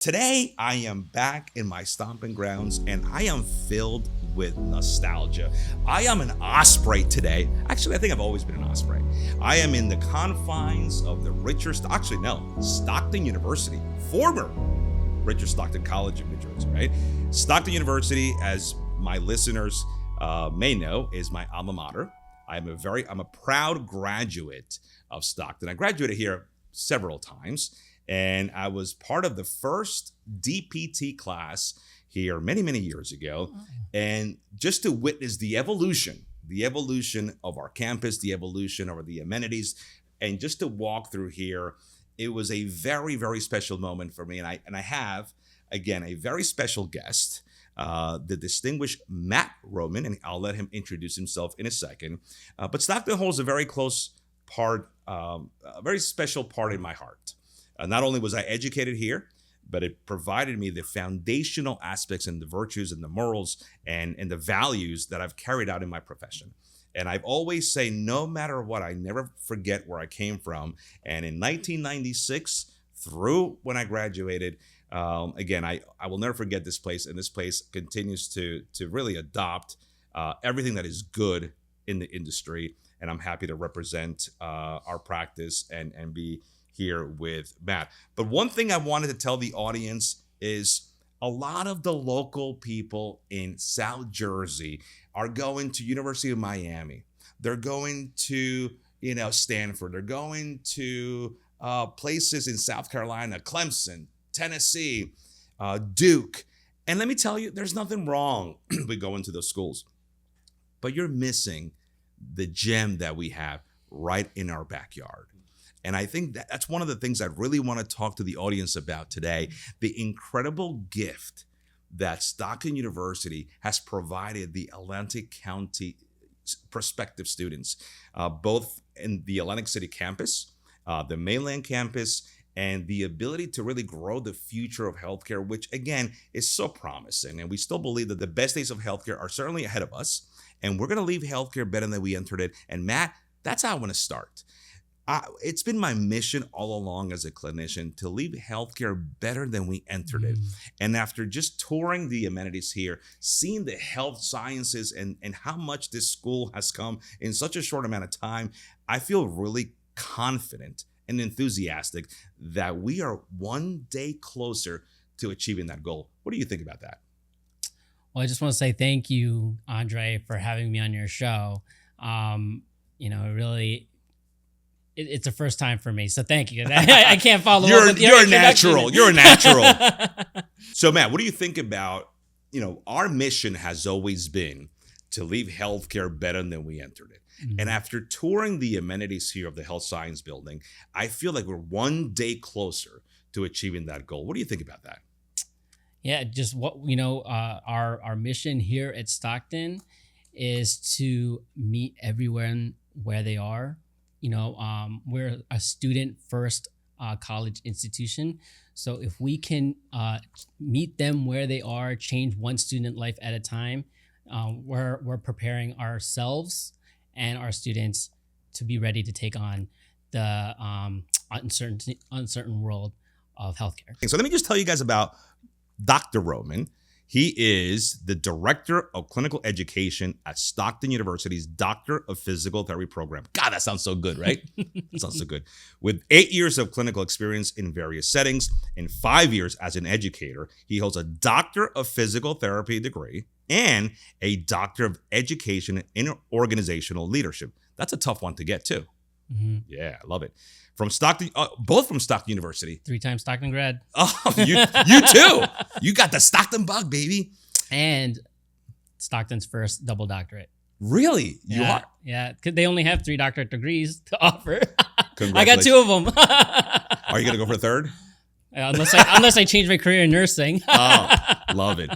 Today, I am back in my stomping grounds and I am filled with nostalgia. I am an Osprey today. Actually, I think I've always been an Osprey. I am in the confines of the Stockton University, former Richard Stockton College of New Jersey, right? Stockton University, as my listeners may know, is my alma mater. I'm a proud graduate of Stockton. I graduated here several times. And I was part of the first DPT class here many, many years ago. And just to witness the evolution of our campus, the evolution of the amenities, and just to walk through here, it was a very, very special moment for me. And I have, again, a very special guest, the distinguished Matt Roman, and I'll let him introduce himself in a second. But Stockton holds a very close part, a very special part in my heart. Not only was I educated here, but it provided me the foundational aspects and the virtues and the morals and the values that I've carried out in my profession. And I've always say, no matter what, I never forget where I came from. And in 1996, through when I graduated, again, I will never forget this place. And this place continues to really adopt everything that is good in the industry. And I'm happy to represent our practice and be here with Matt. But one thing I wanted to tell the audience is a lot of the local people in South Jersey are going to University of Miami. They're going to, Stanford. They're going to places in South Carolina, Clemson, Tennessee, Duke. And let me tell you, there's nothing wrong with going to those schools. But you're missing the gem that we have right in our backyard. And I think that's one of the things I really want to talk to the audience about today, the incredible gift that Stockton University has provided the Atlantic County prospective students, both in the Atlantic City campus, the mainland campus, and the ability to really grow the future of healthcare, which again is so promising. And we still believe that the best days of healthcare are certainly ahead of us. And we're going to leave healthcare better than we entered it. And Matt, that's how I want to start. It's been my mission all along as a clinician to leave healthcare better than we entered it. And after just touring the amenities here, seeing the health sciences and how much this school has come in such a short amount of time, I feel really confident and enthusiastic that we are one day closer to achieving that goal. What do you think about that? Well, I just want to say thank you, Andre, for having me on your show. It's the first time for me, so thank you. I can't follow up with your introduction. You're a natural. So, Matt, what do you think about, our mission has always been to leave healthcare better than we entered it. Mm-hmm. And after touring the amenities here of the Health Science Building, I feel like we're one day closer to achieving that goal. What do you think about that? Yeah, just what, our mission here at Stockton is to meet everyone where they are. We're a student-first college institution. So if we can meet them where they are, change one student life at a time, we're preparing ourselves and our students to be ready to take on the uncertain world of healthcare. So let me just tell you guys about Dr. Roman. He is the Director of Clinical Education at Stockton University's Doctor of Physical Therapy program. God, that sounds so good, right? That sounds so good. With 8 years of clinical experience in various settings and 5 years as an educator, he holds a Doctor of Physical Therapy degree and a Doctor of Education in Organizational Leadership. That's a tough one to get, too. Mm-hmm. Yeah, I love it. From Stockton, both from Stockton University. 3-time Stockton grad. Oh, you too. You got the Stockton bug, baby. And Stockton's first double doctorate. Really? Yeah, you are? Yeah, because they only have 3 doctorate degrees to offer. I got 2 of them. Are you going to go for a third? Unless I change my career in nursing. Oh, love it.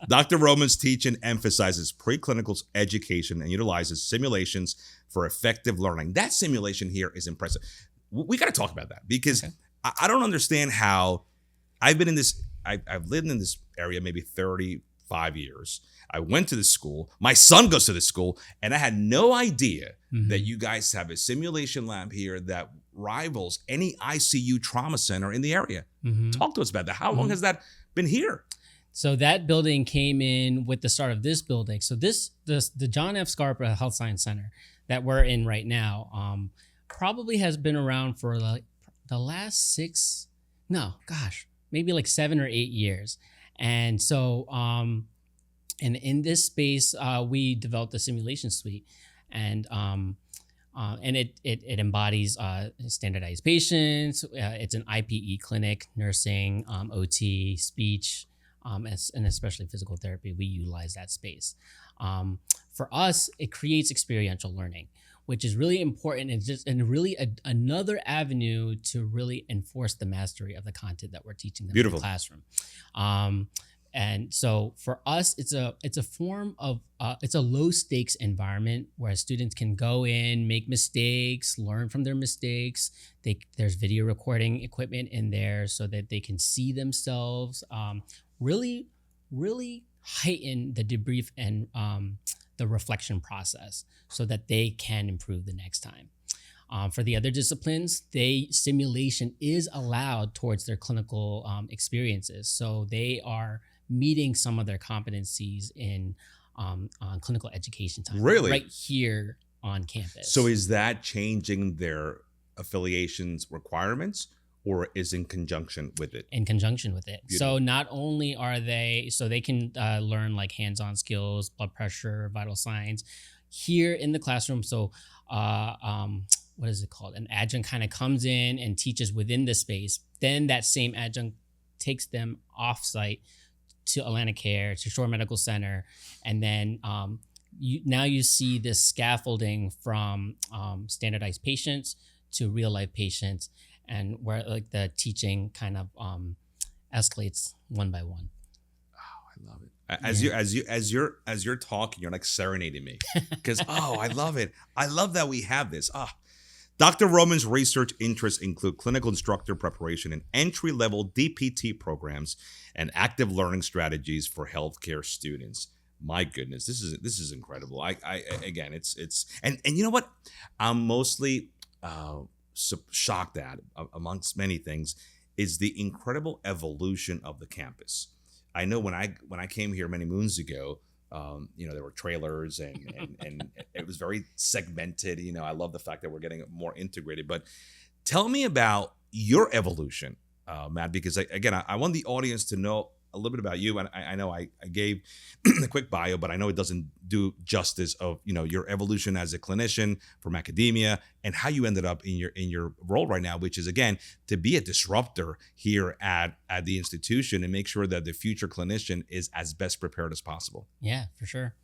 Dr. Roman's teaching emphasizes preclinical education and utilizes simulations for effective learning. That simulation here is impressive. We got to talk about that because I don't understand how I've been in this. I've lived in this area maybe 30, 5 years. I went to the school. My son goes to the school, and I had no idea that you guys have a simulation lab here that rivals any ICU trauma center in the area. Talk to us about that. How long has that been here? So that building came in with the start of this building. So the John F. Scarborough Health Science Center that we're in right now probably has been around for like the last maybe like 7 or 8 years. And so and in this space, we developed a simulation suite, and it embodies standardized patients. It's an IPE clinic, nursing, OT, speech, and especially physical therapy. We utilize that space. For us, it creates experiential learning, which is really important, and really another avenue to really enforce the mastery of the content that we're teaching them in the classroom. And so for us, it's a form of it's a low stakes environment where students can go in, make mistakes, learn from their mistakes. There's video recording equipment in there so that they can see themselves, really heighten the debrief and the reflection process so that they can improve the next time. For the other disciplines, simulation is allowed towards their clinical experiences. So they are meeting some of their competencies in on clinical education time. Really? Right here on campus. So is that changing their affiliations requirements, or is in conjunction with it? In conjunction with it. Beautiful. So not only are they can learn like hands-on skills, blood pressure, vital signs here in the classroom. So what is it called? An adjunct kind of comes in and teaches within the space. Then that same adjunct takes them off-site to Atlanticare, to Shore Medical Center, and then you see this scaffolding from standardized patients to real-life patients, and where like the teaching kind of escalates one by one. Oh, I love it. As you're talking, you're like serenading me because I love it. I love that we have this. Dr. Roman's research interests include clinical instructor preparation and entry-level DPT programs and active learning strategies for healthcare students. My goodness, this is incredible. I again, it's and you know what? I'm mostly shocked at, amongst many things, is the incredible evolution of the campus. I know when I came here many moons ago, there were trailers and it was very segmented. I love the fact that we're getting more integrated. But tell me about your evolution, Matt, because I want the audience to know a little bit about you. And I know I gave a quick bio, but I know it doesn't do justice of your evolution as a clinician from academia and how you ended up in your role right now, which is again to be a disruptor here at the institution and make sure that the future clinician is as best prepared as possible. Yeah, for sure.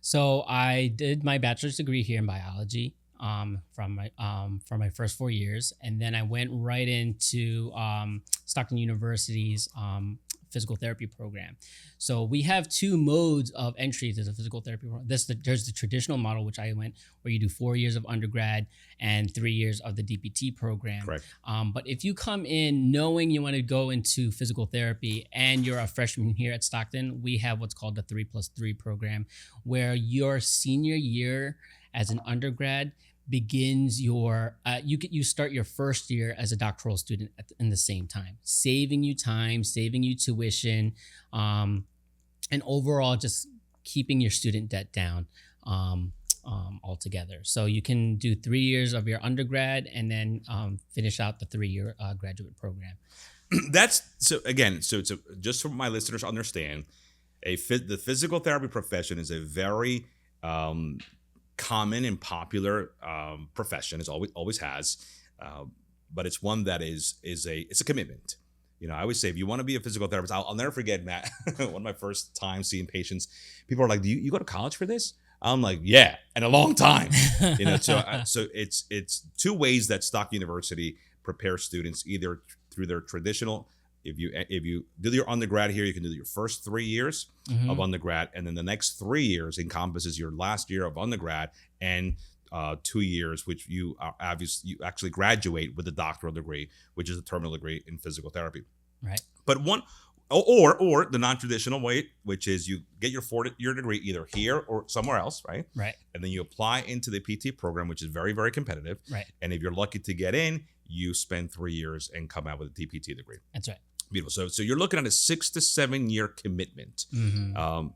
So I did my bachelor's degree here in biology from my first 4 years, and then I went right into Stockton University's physical therapy program. So we have two modes of entry to the physical therapy program. There's the traditional model, which I went, where you do 4 years of undergrad and 3 years of the DPT program. Correct. But if you come in knowing you want to go into physical therapy and you're a freshman here at Stockton, we have what's called the 3+3 program, where your senior year as an undergrad begins your you start your first year as a doctoral student in the same time, saving you time, saving you tuition, and overall just keeping your student debt down altogether. So you can do 3 years of your undergrad and then finish out the 3-year graduate program. That's so it's just so my listeners understand, the physical therapy profession is a very common and popular profession. It's always has, but it's one that is a commitment. I always say, if you want to be a physical therapist, I'll never forget, Matt, one of my first times seeing patients, people are like, do you go to college for this? I'm like, yeah, and a long time. So it's two ways that Stockton University prepares students, either through their traditional. If you do your undergrad here, you can do your first 3 years of undergrad, and then the next 3 years encompasses your last year of undergrad and 2 years, which you actually graduate with a doctoral degree, which is a terminal degree in physical therapy. Right. But one or the non-traditional way, which is you get your 4-year degree either here or somewhere else, right? Right. And then you apply into the PT program, which is very, very competitive. Right. And if you're lucky to get in, you spend 3 years and come out with a DPT degree. That's right. Beautiful. So you're looking at a 6 to 7 year commitment,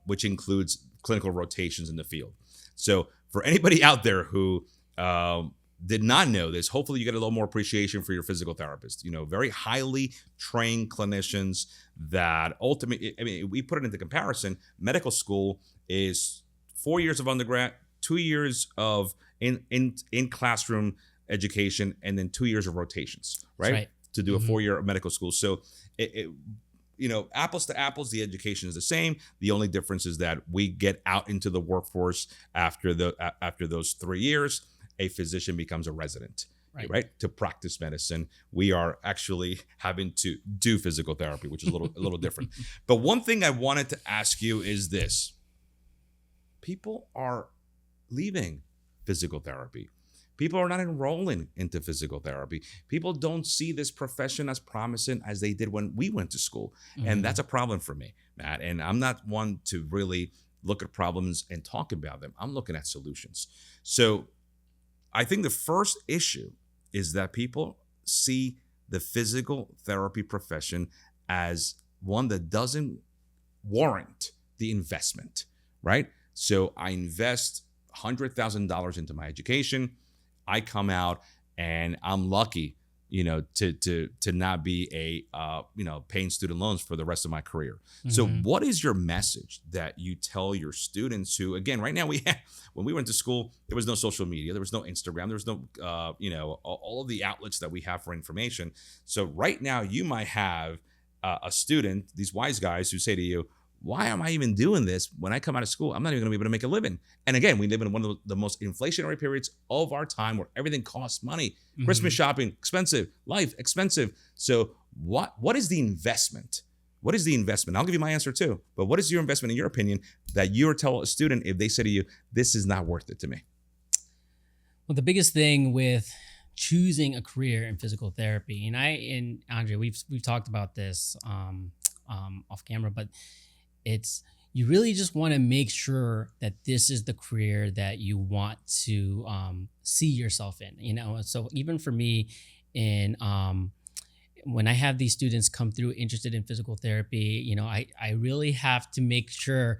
which includes clinical rotations in the field. So for anybody out there who did not know this, hopefully you get a little more appreciation for your physical therapist. Very highly trained clinicians that ultimately, we put it into comparison. Medical school is 4 years of undergrad, 2 years of in classroom education, and then 2 years of rotations, right? To do a 4-year medical school. So apples to apples, the education is the same. The only difference is that we get out into the workforce after those 3 years. A physician becomes a resident, right? To practice medicine. We are actually having to do physical therapy, which is a little different. But one thing I wanted to ask you is this: people are leaving physical therapy. People are not enrolling into physical therapy. People don't see this profession as promising as they did when we went to school. And that's a problem for me, Matt. And I'm not one to really look at problems and talk about them. I'm looking at solutions. So I think the first issue is that people see the physical therapy profession as one that doesn't warrant the investment, right? So I invest $100,000 into my education. I come out and I'm lucky, to not be paying student loans for the rest of my career. So what is your message that you tell your students who, again, right now when we went to school, there was no social media, there was no Instagram, there was no, all of the outlets that we have for information. So right now you might have a student, these wise guys who say to you, why am I even doing this? When I come out of school, I'm not even gonna be able to make a living. And again, we live in one of the most inflationary periods of our time where everything costs money. Christmas shopping, expensive. Life, expensive. So what is the investment? What is the investment? I'll give you my answer too. But what is your investment, in your opinion, that you would tell a student if they say to you, this is not worth it to me? Well, the biggest thing with choosing a career in physical therapy, and Andre, we've talked about this off camera, but you really just want to make sure that this is the career that you want to see yourself in, So even for me, when I have these students come through interested in physical therapy, I really have to make sure,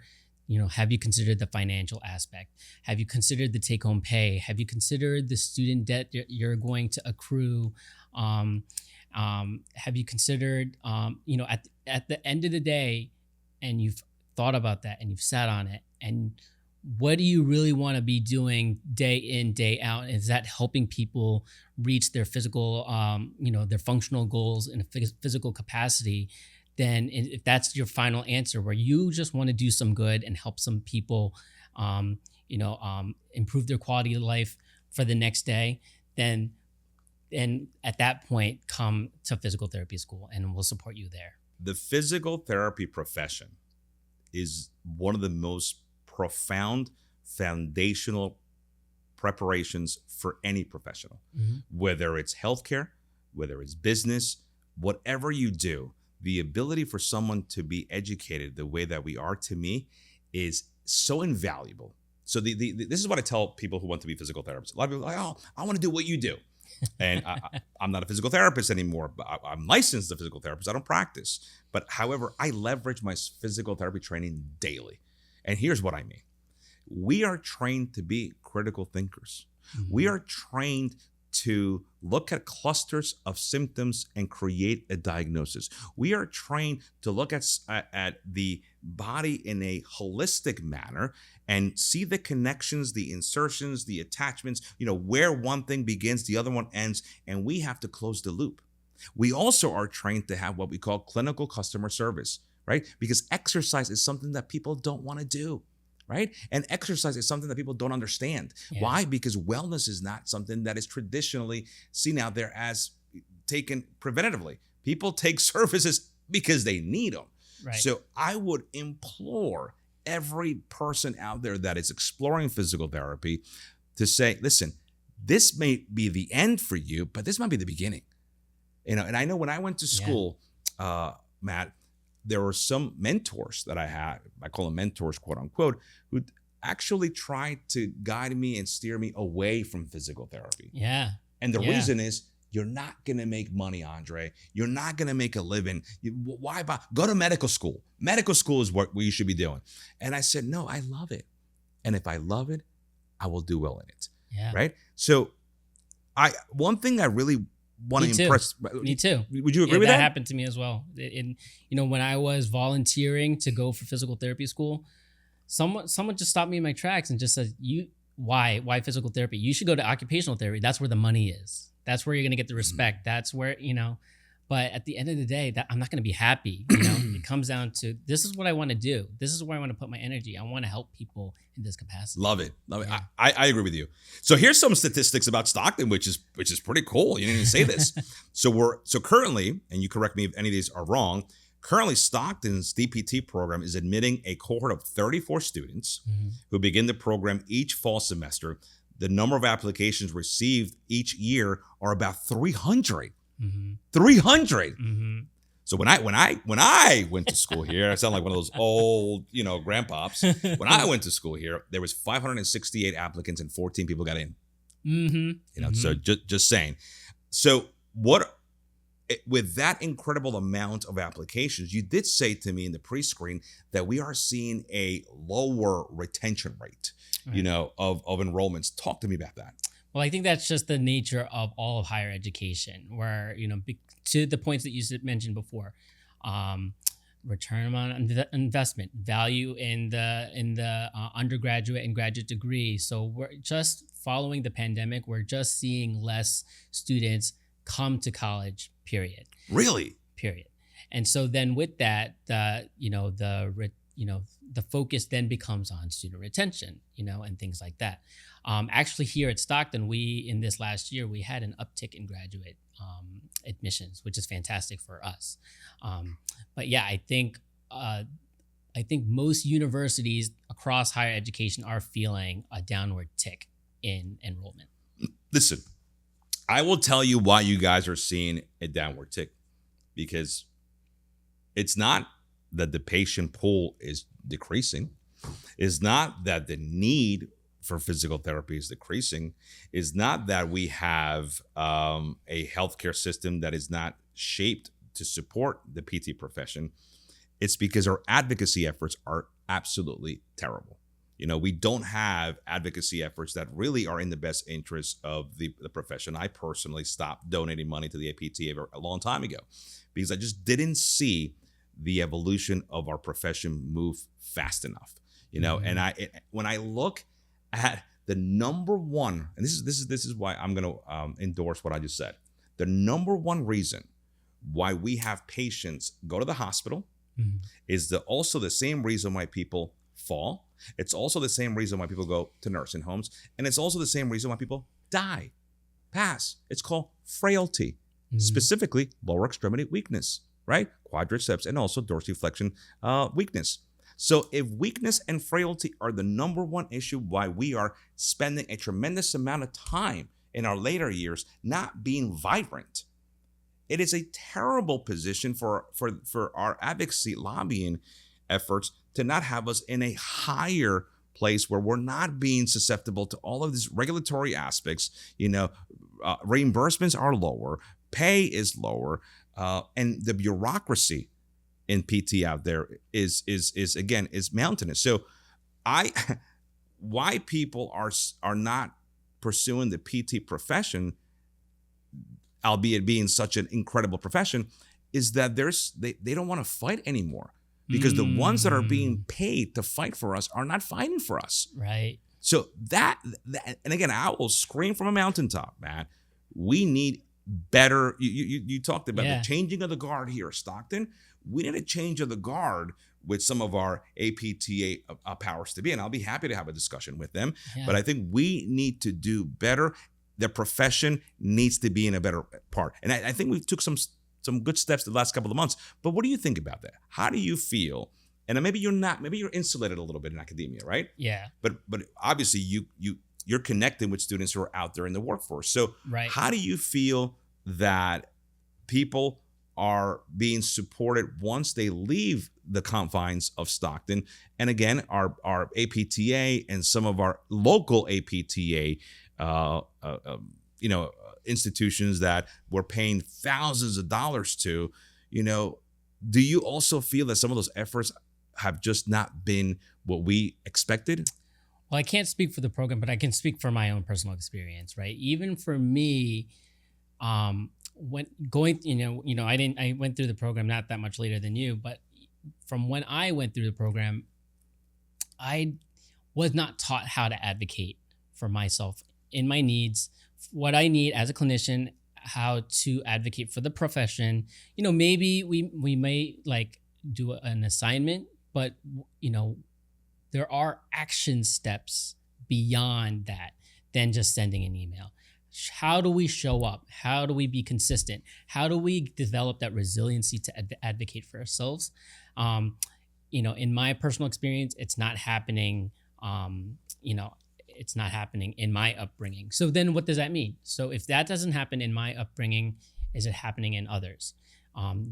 have you considered the financial aspect? Have you considered the take-home pay? Have you considered the student debt you're going to accrue? Have you considered, at the end of the day, and you've thought about that and you've sat on it, and what do you really want to be doing day in, day out? Is that helping people reach their physical, their functional goals in a physical capacity? Then if that's your final answer, where you just want to do some good and help some people, improve their quality of life for the next day, then at that point, come to physical therapy school and we'll support you there. The physical therapy profession is one of the most profound foundational preparations for any professional, whether it's healthcare, whether it's business, whatever you do. The ability for someone to be educated the way that we are, to me, is so invaluable. So this is what I tell people who want to be physical therapists. A lot of people are like, oh, I want to do what you do. And I'm not a physical therapist anymore, but I'm licensed as a physical therapist. I don't practice. But however, I leverage my physical therapy training daily. And here's what I mean. We are trained to be critical thinkers. We are trained to look at clusters of symptoms and create a diagnosis. We are trained to look at the body in a holistic manner and see the connections, the insertions, the attachments, where one thing begins, the other one ends, and we have to close the loop. We also are trained to have what we call clinical customer service, right? Because exercise is something that people don't want to do, right? And exercise is something that people don't understand. Yeah. Why? Because wellness is not something that is traditionally seen out there as taken preventatively. People take services because they need them. Right. So I would implore every person out there that is exploring physical therapy to say, listen, this may be the end for you, but this might be the beginning. And I know when I went to school, Matt, there were some mentors that I had, I call them mentors, quote unquote, who actually tried to guide me and steer me away from physical therapy. Yeah. And the Yeah. reason is, you're not going to make money, Andre. You're not going to make a living. Why buy? Go to medical school. Medical school is what you should be doing. And I said, no, I love it. And if I love it, I will do well in it. Yeah. Right? So one thing I really want to impress. Me too. Would you agree with that? That happened to me as well. And when I was volunteering to go for physical therapy school, someone just stopped me in my tracks and just said, why physical therapy? You should go to occupational therapy. That's where the money is. That's where you're going to get the respect. That's where, but at the end of the day, that I'm not going to be happy. It comes down to, this is what I want to do. This is where I want to put my energy. I want to help people in this capacity. Love it. Yeah. I agree with you. So here's some statistics about Stockton, which is pretty cool. You didn't even say this. So currently, and you correct me if any of these are wrong, currently Stockton's DPT program is admitting a cohort of 34 students who begin the program each fall semester. The number of applications received each year are about 300. 300. So when I went to school here, I sound like one of those old, grandpops. When I went to school here, there was 568 applicants and 14 people got in. So just saying. So with that incredible amount of applications, you did say to me in the pre-screen that we are seeing a lower retention rate, of enrollments. Talk to me about that. Well, I think that's just the nature of all of higher education, where, to the points that you mentioned before, return on investment, value in the undergraduate and graduate degree. So we're just following the pandemic. We're just seeing less students come to college, period. Really? Period. And so then with that, the focus then becomes on student retention, and things like that. Actually, here at Stockton, in this last year, we had an uptick in graduate admissions, which is fantastic for us. But yeah, I think most universities across higher education are feeling a downward tick in enrollment. Listen, I will tell you why you guys are seeing a downward tick, because it's not that the patient pool is decreasing. It's not that the need for physical therapy is decreasing. It's not that we have a healthcare system that is not shaped to support the PT profession. It's because our advocacy efforts are absolutely terrible. We don't have advocacy efforts that really are in the best interest of the profession. I personally stopped donating money to the APTA a long time ago because I just didn't see the evolution of our profession move fast enough. And when I look at the number one, and this is why I'm going to endorse what I just said. The number one reason why we have patients go to the hospital is also the same reason why people fall. It's also the same reason why people go to nursing homes. And it's also the same reason why people pass. It's called frailty, specifically lower extremity weakness, right? Quadriceps and also dorsiflexion weakness. So if weakness and frailty are the number one issue why we are spending a tremendous amount of time in our later years not being vibrant, it is a terrible position for our advocacy lobbying efforts to not have us in a higher place where we're not being susceptible to all of these regulatory aspects. Reimbursements are lower, pay is lower, and the bureaucracy in PT out there is mountainous. So why people are not pursuing the PT profession, albeit being such an incredible profession, is that they don't want to fight anymore, because the ones that are being paid to fight for us are not fighting for us. Right. So that and again, I will scream from a mountaintop, man. We need better. You talked about the changing of the guard here at Stockton. We need a change of the guard with some of our APTA powers to be, and I'll be happy to have a discussion with them. Yeah. But I think we need to do better. The profession needs to be in a better part, and I think we took some good steps the last couple of months. But what do you think about that? How do you feel? And maybe you're insulated a little bit in academia, right? Yeah. But obviously you're connecting with students who are out there in the workforce. So how do you feel that people are being supported once they leave the confines of Stockton. And again, our APTA and some of our local APTA, institutions that we're paying thousands of dollars to, do you also feel that some of those efforts have just not been what we expected? Well, I can't speak for the program, but I can speak for my own personal experience, right? Even for me, when going, I went through the program not that much later than you, but from when I went through the program, I was not taught how to advocate for myself in my needs, what I need as a clinician, how to advocate for the profession. Maybe we may like do an assignment, but there are action steps beyond that than just sending an email. How do we show up? How do we be consistent? How do we develop that resiliency to advocate for ourselves? In my personal experience, it's not happening. It's not happening in my upbringing. So then what does that mean? So if that doesn't happen in my upbringing, is it happening in others?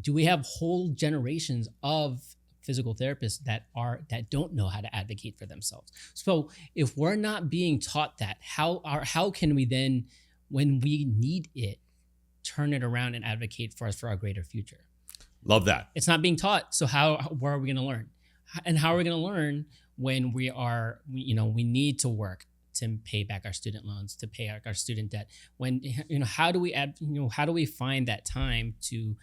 Do we have whole generations of physical therapists that don't know how to advocate for themselves? So if we're not being taught that, how can we then, when we need it, turn it around and advocate for us for our greater future? Love that. It's not being taught. So where are we going to learn? And how are we going to learn when we need to work to pay back our student loans, to pay our student debt? When, how do we find that time to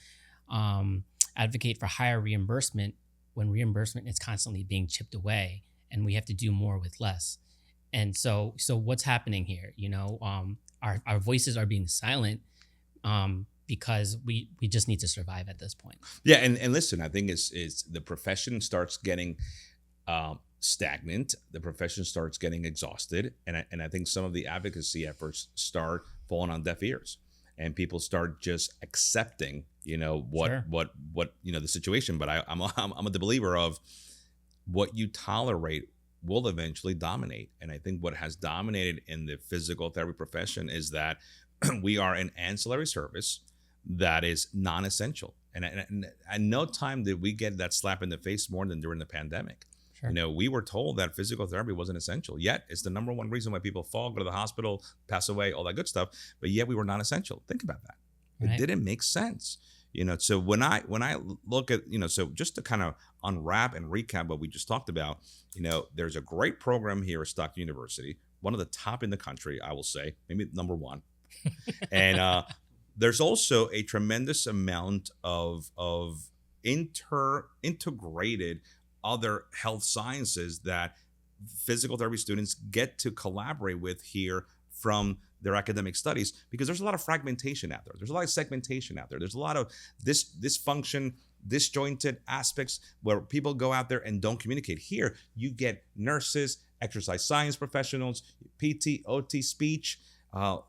advocate for higher reimbursement when reimbursement is constantly being chipped away and we have to do more with less? And so what's happening here? Our voices are being silent because we just need to survive at this point. Yeah, and listen, I think it's the profession starts getting stagnant. The profession starts getting exhausted, and I think some of the advocacy efforts start falling on deaf ears, and people start just accepting, what the situation. But I'm a believer of what you tolerate will eventually dominate. And I think what has dominated in the physical therapy profession is that we are an ancillary service that is non-essential. And at no time did we get that slap in the face more than during the pandemic. Sure. We were told that physical therapy wasn't essential, yet it's the number one reason why people fall, go to the hospital, pass away, all that good stuff. But yet we were non-essential. Think about that. Right. It didn't make sense. So when I look at, so just to kind of unwrap and recap what we just talked about, there's a great program here at Stockton University, one of the top in the country, I will say, maybe number one. And there's also a tremendous amount of integrated other health sciences that physical therapy students get to collaborate with here from their academic studies, because there's a lot of fragmentation out there. There's a lot of segmentation out there. There's a lot of dysfunction, disjointed aspects where people go out there and don't communicate. Here, you get nurses, exercise science professionals, PT, OT, speech.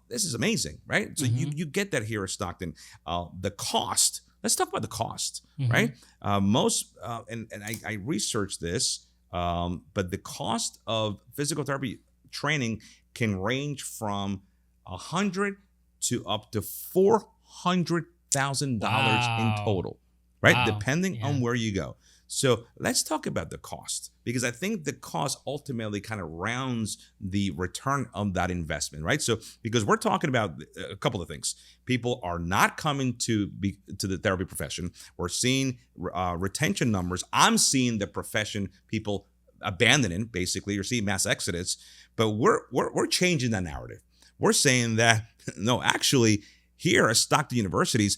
This is amazing, right? So you get that here at Stockton. The cost, let's talk about the cost, right? I researched this, but the cost of physical therapy training can range from $100,000 to up to $400,000 in total, right? Wow. Depending on where you go. So let's talk about the cost, because I think the cost ultimately kind of rounds the return of that investment, right? So because we're talking about a couple of things. People are not coming to the therapy profession. We're seeing retention numbers. I'm seeing the profession people abandoning, basically. You're seeing mass exodus, but we're changing that narrative. We're saying that, no, actually, here at Stockton University,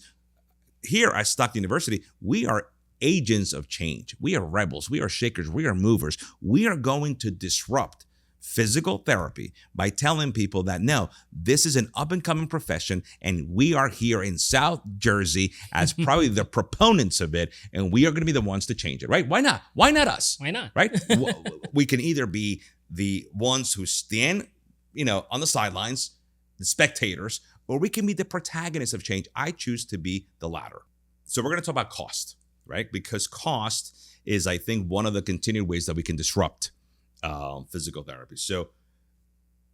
we are agents of change. We are rebels. We are shakers. We are movers. We are going to disrupt physical therapy by telling people that, no, this is an up-and-coming profession, and we are here in South Jersey as probably the proponents of it, and we are going to be the ones to change it, right? Why not? Why not us? Why not? Right? We can either be the ones who stand, on the sidelines, the spectators, or we can be the protagonists of change. I choose to be the latter. So we're going to talk about cost, right? Because cost is, I think, one of the continued ways that we can disrupt physical therapy. So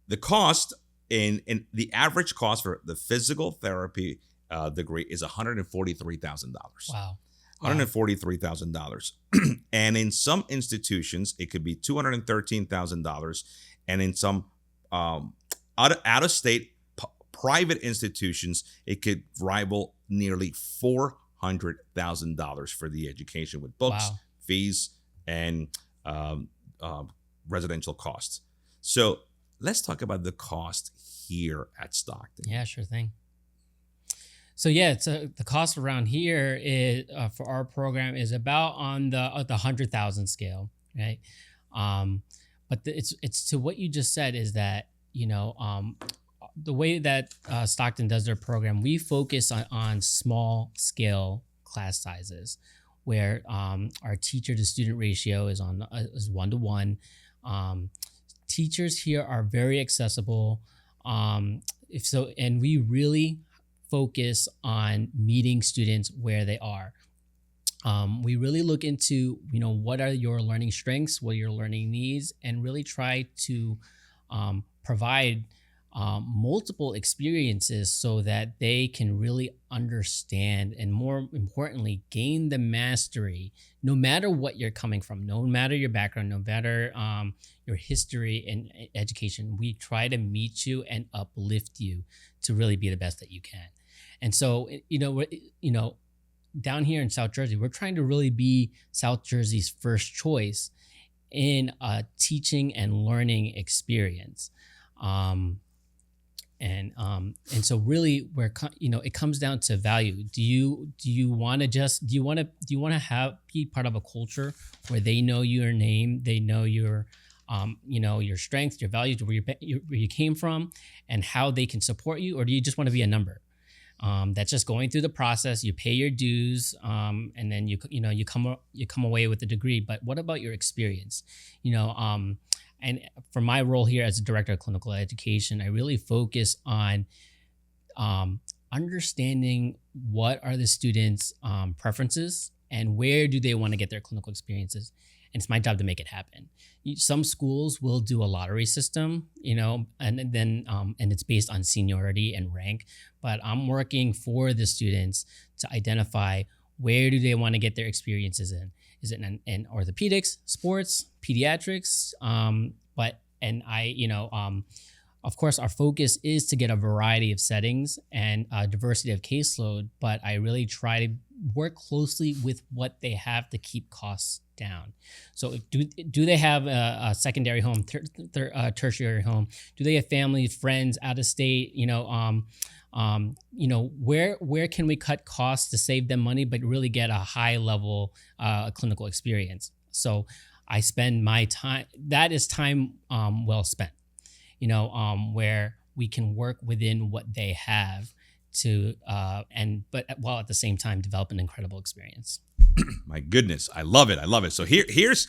the cost in the average cost for the physical therapy degree is $143,000. Wow. $143,000. And in some institutions, it could be $213,000. And in some out of state private institutions, it could rival nearly $400,000 for the education with books, Wow. fees, and residential costs. So let's talk about the cost here at Stockton. Yeah, sure thing. So yeah, the cost around here is for our program is about on the 100,000 scale, right? But it's to what you just said is that the way that Stockton does their program, we focus on small scale class sizes, where our teacher to student ratio is 1-to-1. Teachers here are very accessible. And we really focus on meeting students where they are. We really look into, what are your learning strengths, what are your learning needs, and really try to provide multiple experiences so that they can really understand and, more importantly, gain the mastery, no matter what you're coming from, no matter your background, no matter your history in education. We try to meet you and uplift you to really be the best that you can. And so, down here in South Jersey, we're trying to really be South Jersey's first choice in a teaching and learning experience. And so really it comes down to value. Do you want to be part of a culture where they know your name, they know your your strengths, your values, where you came from, and how they can support you? Or do you just want to be a number that's just going through the process? You pay your dues, and then you come away with a degree. But what about your experience? And for my role here as a director of clinical education, I really focus on understanding what are the students' preferences and where do they want to get their clinical experiences. And it's my job to make it happen. Some schools will do a lottery system, and then and it's based on seniority and rank. But I'm working for the students to identify where do they want to get their experiences in. Is it in orthopedics, sports, pediatrics? Of course, our focus is to get a variety of settings and diversity of caseload, but I really try to work closely with what they have to keep costs down. So do they have a secondary home, tertiary home? Do they have family, friends out of state? Where can we cut costs to save them money, but really get a high level clinical experience? So I spend my time, that is time well spent, where we can work within what they have but while at the same time develop an incredible experience. My goodness, I love it. So here's,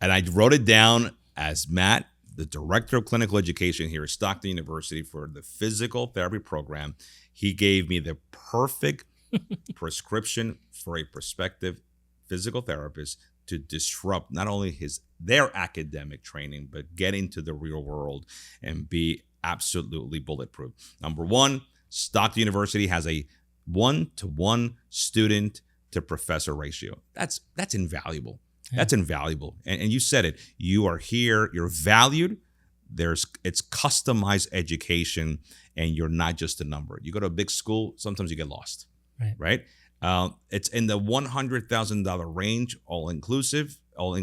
and I wrote it down as Matt, the director of clinical education here at Stockton University for the physical therapy program. He gave me the perfect prescription for a prospective physical therapist to disrupt not only their academic training, but get into the real world and be absolutely bulletproof. Number one, Stockton University has a 1-to-1 student to professor ratio. That's invaluable. Yeah. That's invaluable. And you said it. You are here. You're valued. It's customized education, and you're not just a number. You go to a big school, sometimes you get lost. Right? It's in the $100,000 range, all inclusive, all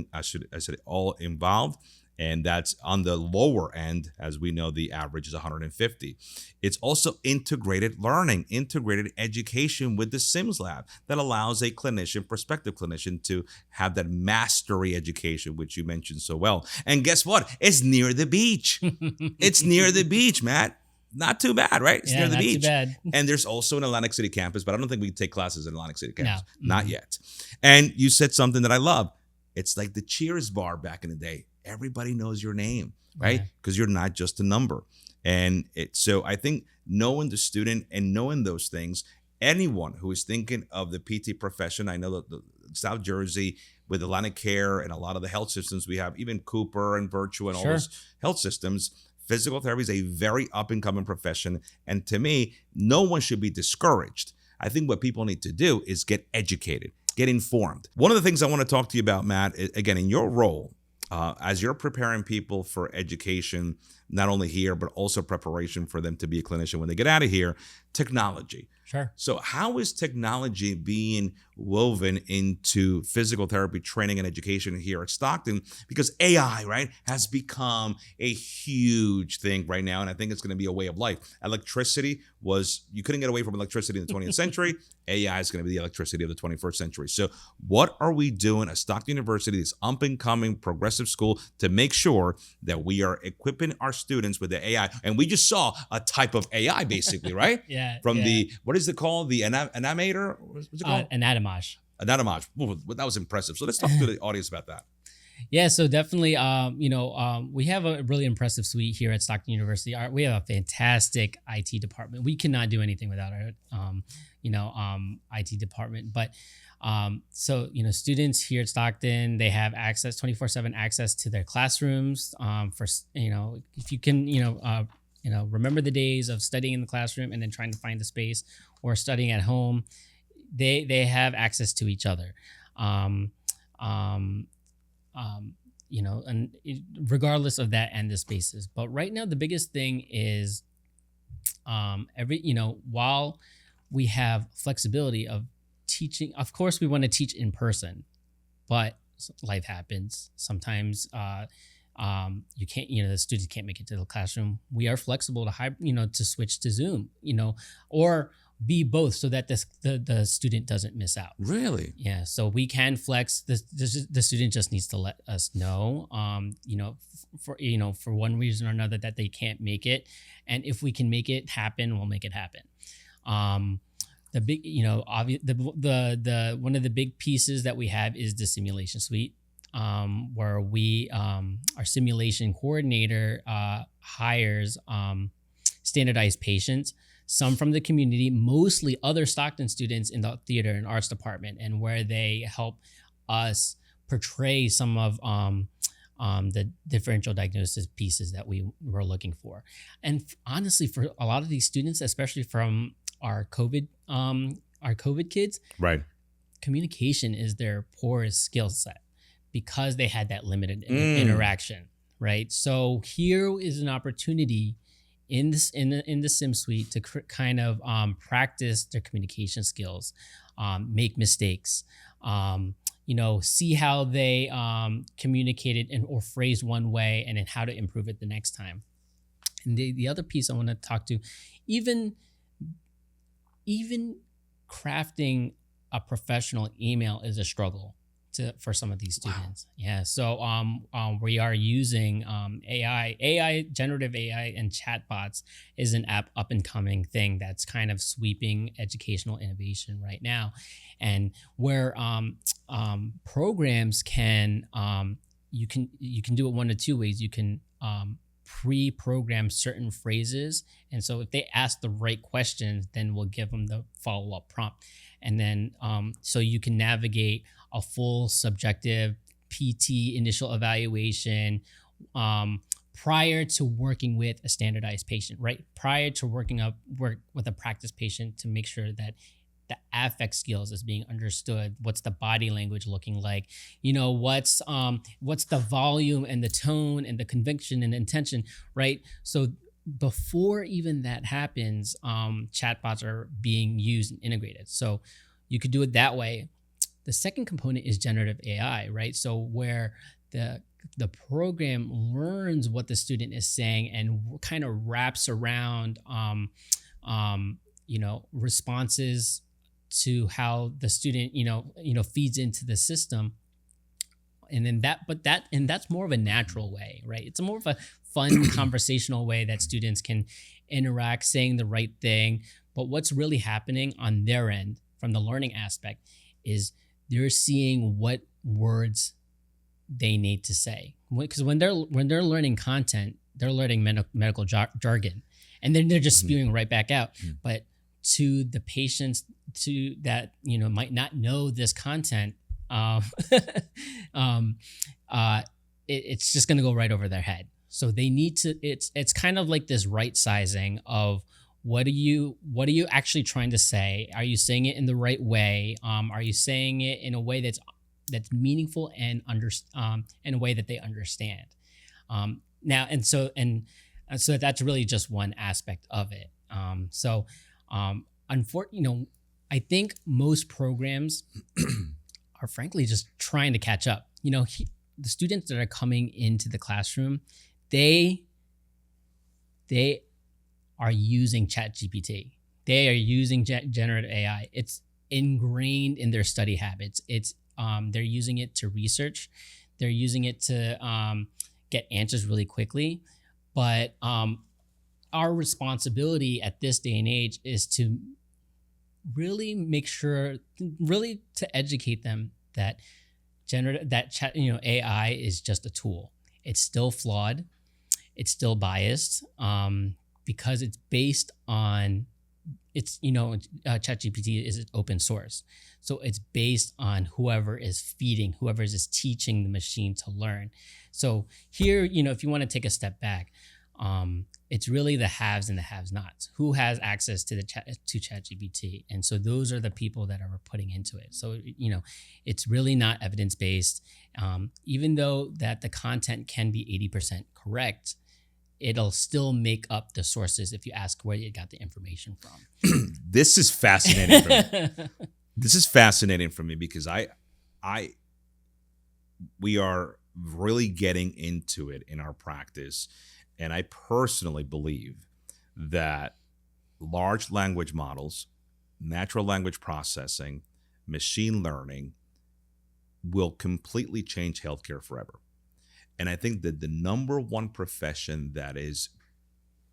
involved. And that's on the lower end. As we know, the average is 150. It's also integrated learning, integrated education with the Sims Lab that allows a prospective clinician to have that mastery education, which you mentioned so well. And guess what? It's near the beach. It's near the beach, Matt. Not too bad, right? It's near the beach. Too bad. And there's also an Atlantic City campus, but I don't think we can take classes in Atlantic City campus. No. Not yet. And you said something that I love. It's like the Cheers bar back in the day. Everybody knows your name, right? Because you're not just a number. And so I think knowing the student and knowing those things, anyone who is thinking of the PT profession, I know that the South Jersey with Atlantic Care and a lot of the health systems we have, even Cooper and Virtue and all those health systems, Physical therapy is a very up and coming profession. And to me, no one should be discouraged. I think what people need to do is get educated, get informed. One of the things I want to talk to you about, Matt, again, in your role, as you're preparing people for education, not only here, but also preparation for them to be a clinician when they get out of here, technology. Sure. So how is technology being woven into physical therapy training and education here at Stockton? Because AI, right, has become a huge thing right now. And I think it's going to be a way of life. Electricity you couldn't get away from electricity in the 20th century. AI is going to be the electricity of the 21st century. So what are we doing at Stockton University, this up and coming progressive school, to make sure that we are equipping our students with the AI? And we just saw a type of AI basically, right? Yeah. From the, what is it called? The animator? What's it called? Anatomage. Anatomage. Ooh, that was impressive. So let's talk to the audience about that. Yeah, so definitely, we have a really impressive suite here at Stockton University. We have a fantastic IT department. We cannot do anything without our, IT department. But students here at Stockton, they have access, 24/7 access to their classrooms. If you can, remember the days of studying in the classroom and then trying to find the space, or studying at home, they have access to each other. Regardless of that and the spaces. But right now, the biggest thing is while we have flexibility of teaching, of course, we want to teach in person, but life happens. Sometimes you can't, the students can't make it to the classroom. We are flexible to switch to Zoom, or be both, so that the student doesn't miss out. Really? Yeah. So we can flex. The student just needs to let us know, for one reason or another, that they can't make it, and if we can make it happen, we'll make it happen. The big, the one of the big pieces that we have is the simulation suite, where we our simulation coordinator hires standardized patients, some from the community, mostly other Stockton students in the theater and arts department, and where they help us portray some of the differential diagnosis pieces that we were looking for. And honestly, for a lot of these students, especially from our COVID kids, right, communication is their poorest skill set because they had that limited interaction, right? So here is an opportunity in the sim suite to kind of practice their communication skills, make mistakes, see how they communicated or phrased one way, and then how to improve it the next time. And the other piece I want to talk to, even crafting a professional email is a struggle for some of these students. Wow. Yeah. So we are using AI, generative AI, and chatbots is an up and coming thing that's kind of sweeping educational innovation right now. And where programs can you can do it one of two ways. You can pre-program certain phrases, and so if they ask the right questions, then we'll give them the follow-up prompt. And then so you can navigate a full subjective PT initial evaluation prior to working with a standardized patient, right? Prior to work with a practice patient, to make sure that the affect skills is being understood. What's the body language looking like? What's the volume and the tone and the conviction and intention, right? So before even that happens, chatbots are being used and integrated. So you could do it that way. The second component is generative AI, right? So where the program learns what the student is saying and kind of wraps around, responses to how the student, feeds into the system. And then that's more of a natural way, right? It's more of a fun conversational way that students can interact, saying the right thing. But what's really happening on their end from the learning aspect is they're seeing what words they need to say. Because when they're learning content, they're learning medical jargon, and then they're just spewing right back out. But to the patients that might not know this content, it's just going to go right over their head. So they need to. It's kind of like this right sizing of what are you actually trying to say? Are you saying it in the right way? Are you saying it in a way that's meaningful and in a way that they understand? Now so that's really just one aspect of it. Unfortunately, I think most programs are frankly just trying to catch up. The students that are coming into the classroom, they are using ChatGPT. They are using generative AI. It's ingrained in their study habits. They're using it to research. They're using it to get answers really quickly. But our responsibility at this day and age is to really make sure, really to educate them that AI is just a tool. It's still flawed. It's still biased because it's based on ChatGPT is open source. So it's based on whoever is teaching the machine to learn. So here, if you want to take a step back, it's really the haves and the have-nots. Who has access to ChatGPT? And so those are the people that are putting into it. So, it's really not evidence-based. Even though that the content can be 80% correct, it'll still make up the sources if you ask where you got the information from. This is fascinating for me. This is fascinating for me because we are really getting into it in our practice. And I personally believe that large language models, natural language processing, machine learning will completely change healthcare forever. And I think that the number one profession that is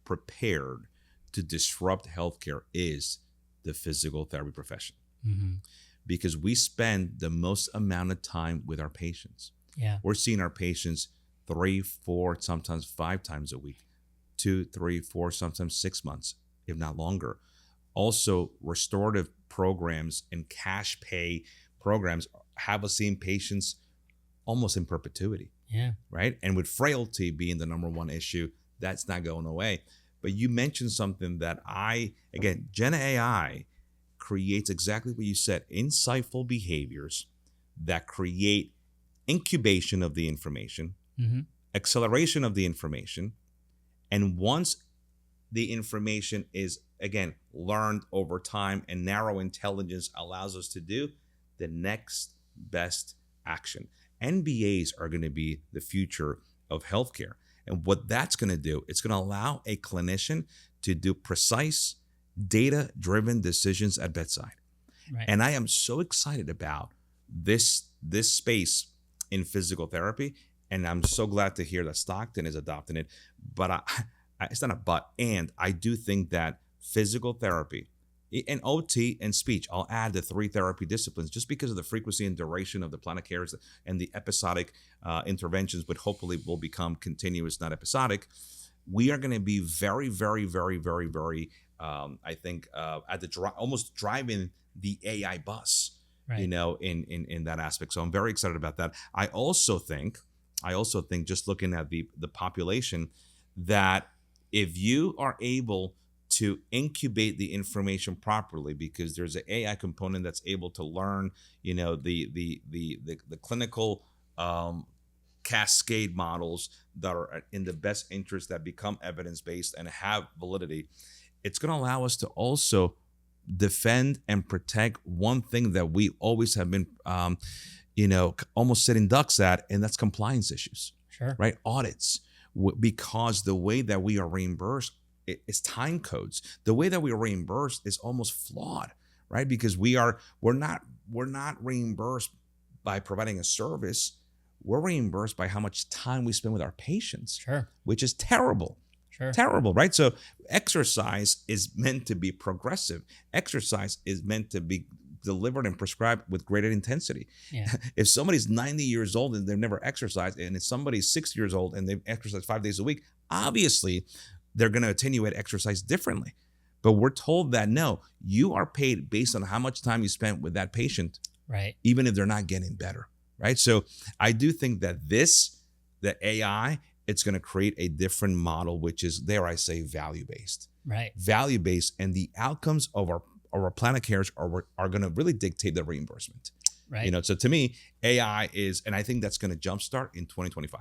prepared to disrupt healthcare is the physical therapy profession. Mm-hmm. Because we spend the most amount of time with our patients. Yeah. We're seeing our patients 3, 4, sometimes 5 times a week, 2, 3, 4, sometimes 6 months, if not longer. Also, restorative programs and cash pay programs have us seeing patients almost in perpetuity. Yeah. Right. And with frailty being the number one issue, that's not going away. But you mentioned something that Gen AI creates exactly what you said, insightful behaviors that create incubation of the information, mm-hmm. acceleration of the information. And once the information is, again, learned over time and narrow intelligence allows us to do the next best action. NBAs are going to be the future of healthcare. And what that's going to do, it's going to allow a clinician to do precise, data-driven decisions at bedside. Right. And I am so excited about this space in physical therapy. And I'm so glad to hear that Stockton is adopting it. But it's not a but. And I do think that physical therapy and OT and speech, I'll add the 3 therapy disciplines just because of the frequency and duration of the plan of care and the episodic interventions, but hopefully will become continuous, not episodic. We are going to be very, very, very, very, very, I think, at almost driving the AI bus, right. In that aspect. So I'm very excited about that. I also think just looking at the population, that if you are able to incubate the information properly, because there's an AI component that's able to learn, the clinical cascade models that are in the best interest, that become evidence-based and have validity. It's going to allow us to also defend and protect one thing that we always have been, almost sitting ducks at, and that's compliance issues. Sure. Right? Audits. Because the way that we are reimbursed is time codes. The way that we are reimbursed is almost flawed, right? Because we're not reimbursed by providing a service. We're reimbursed by how much time we spend with our patients. Sure. Which is terrible. Sure. Terrible, right? So exercise is meant to be progressive. Exercise is meant to be delivered and prescribed with greater intensity. Yeah. If somebody's 90 years old and they've never exercised, and if somebody's 6 years old and they've exercised 5 days a week, obviously they're going to attenuate exercise differently. But we're told that no, you are paid based on how much time you spent with that patient, right? Even if they're not getting better, right? So I do think that the AI it's going to create a different model, which is, dare I say, value-based. Right. Value-based, and the outcomes of our plan of cares are going to really dictate the reimbursement. Right. So to me, AI is, and I think that's going to jumpstart in 2025.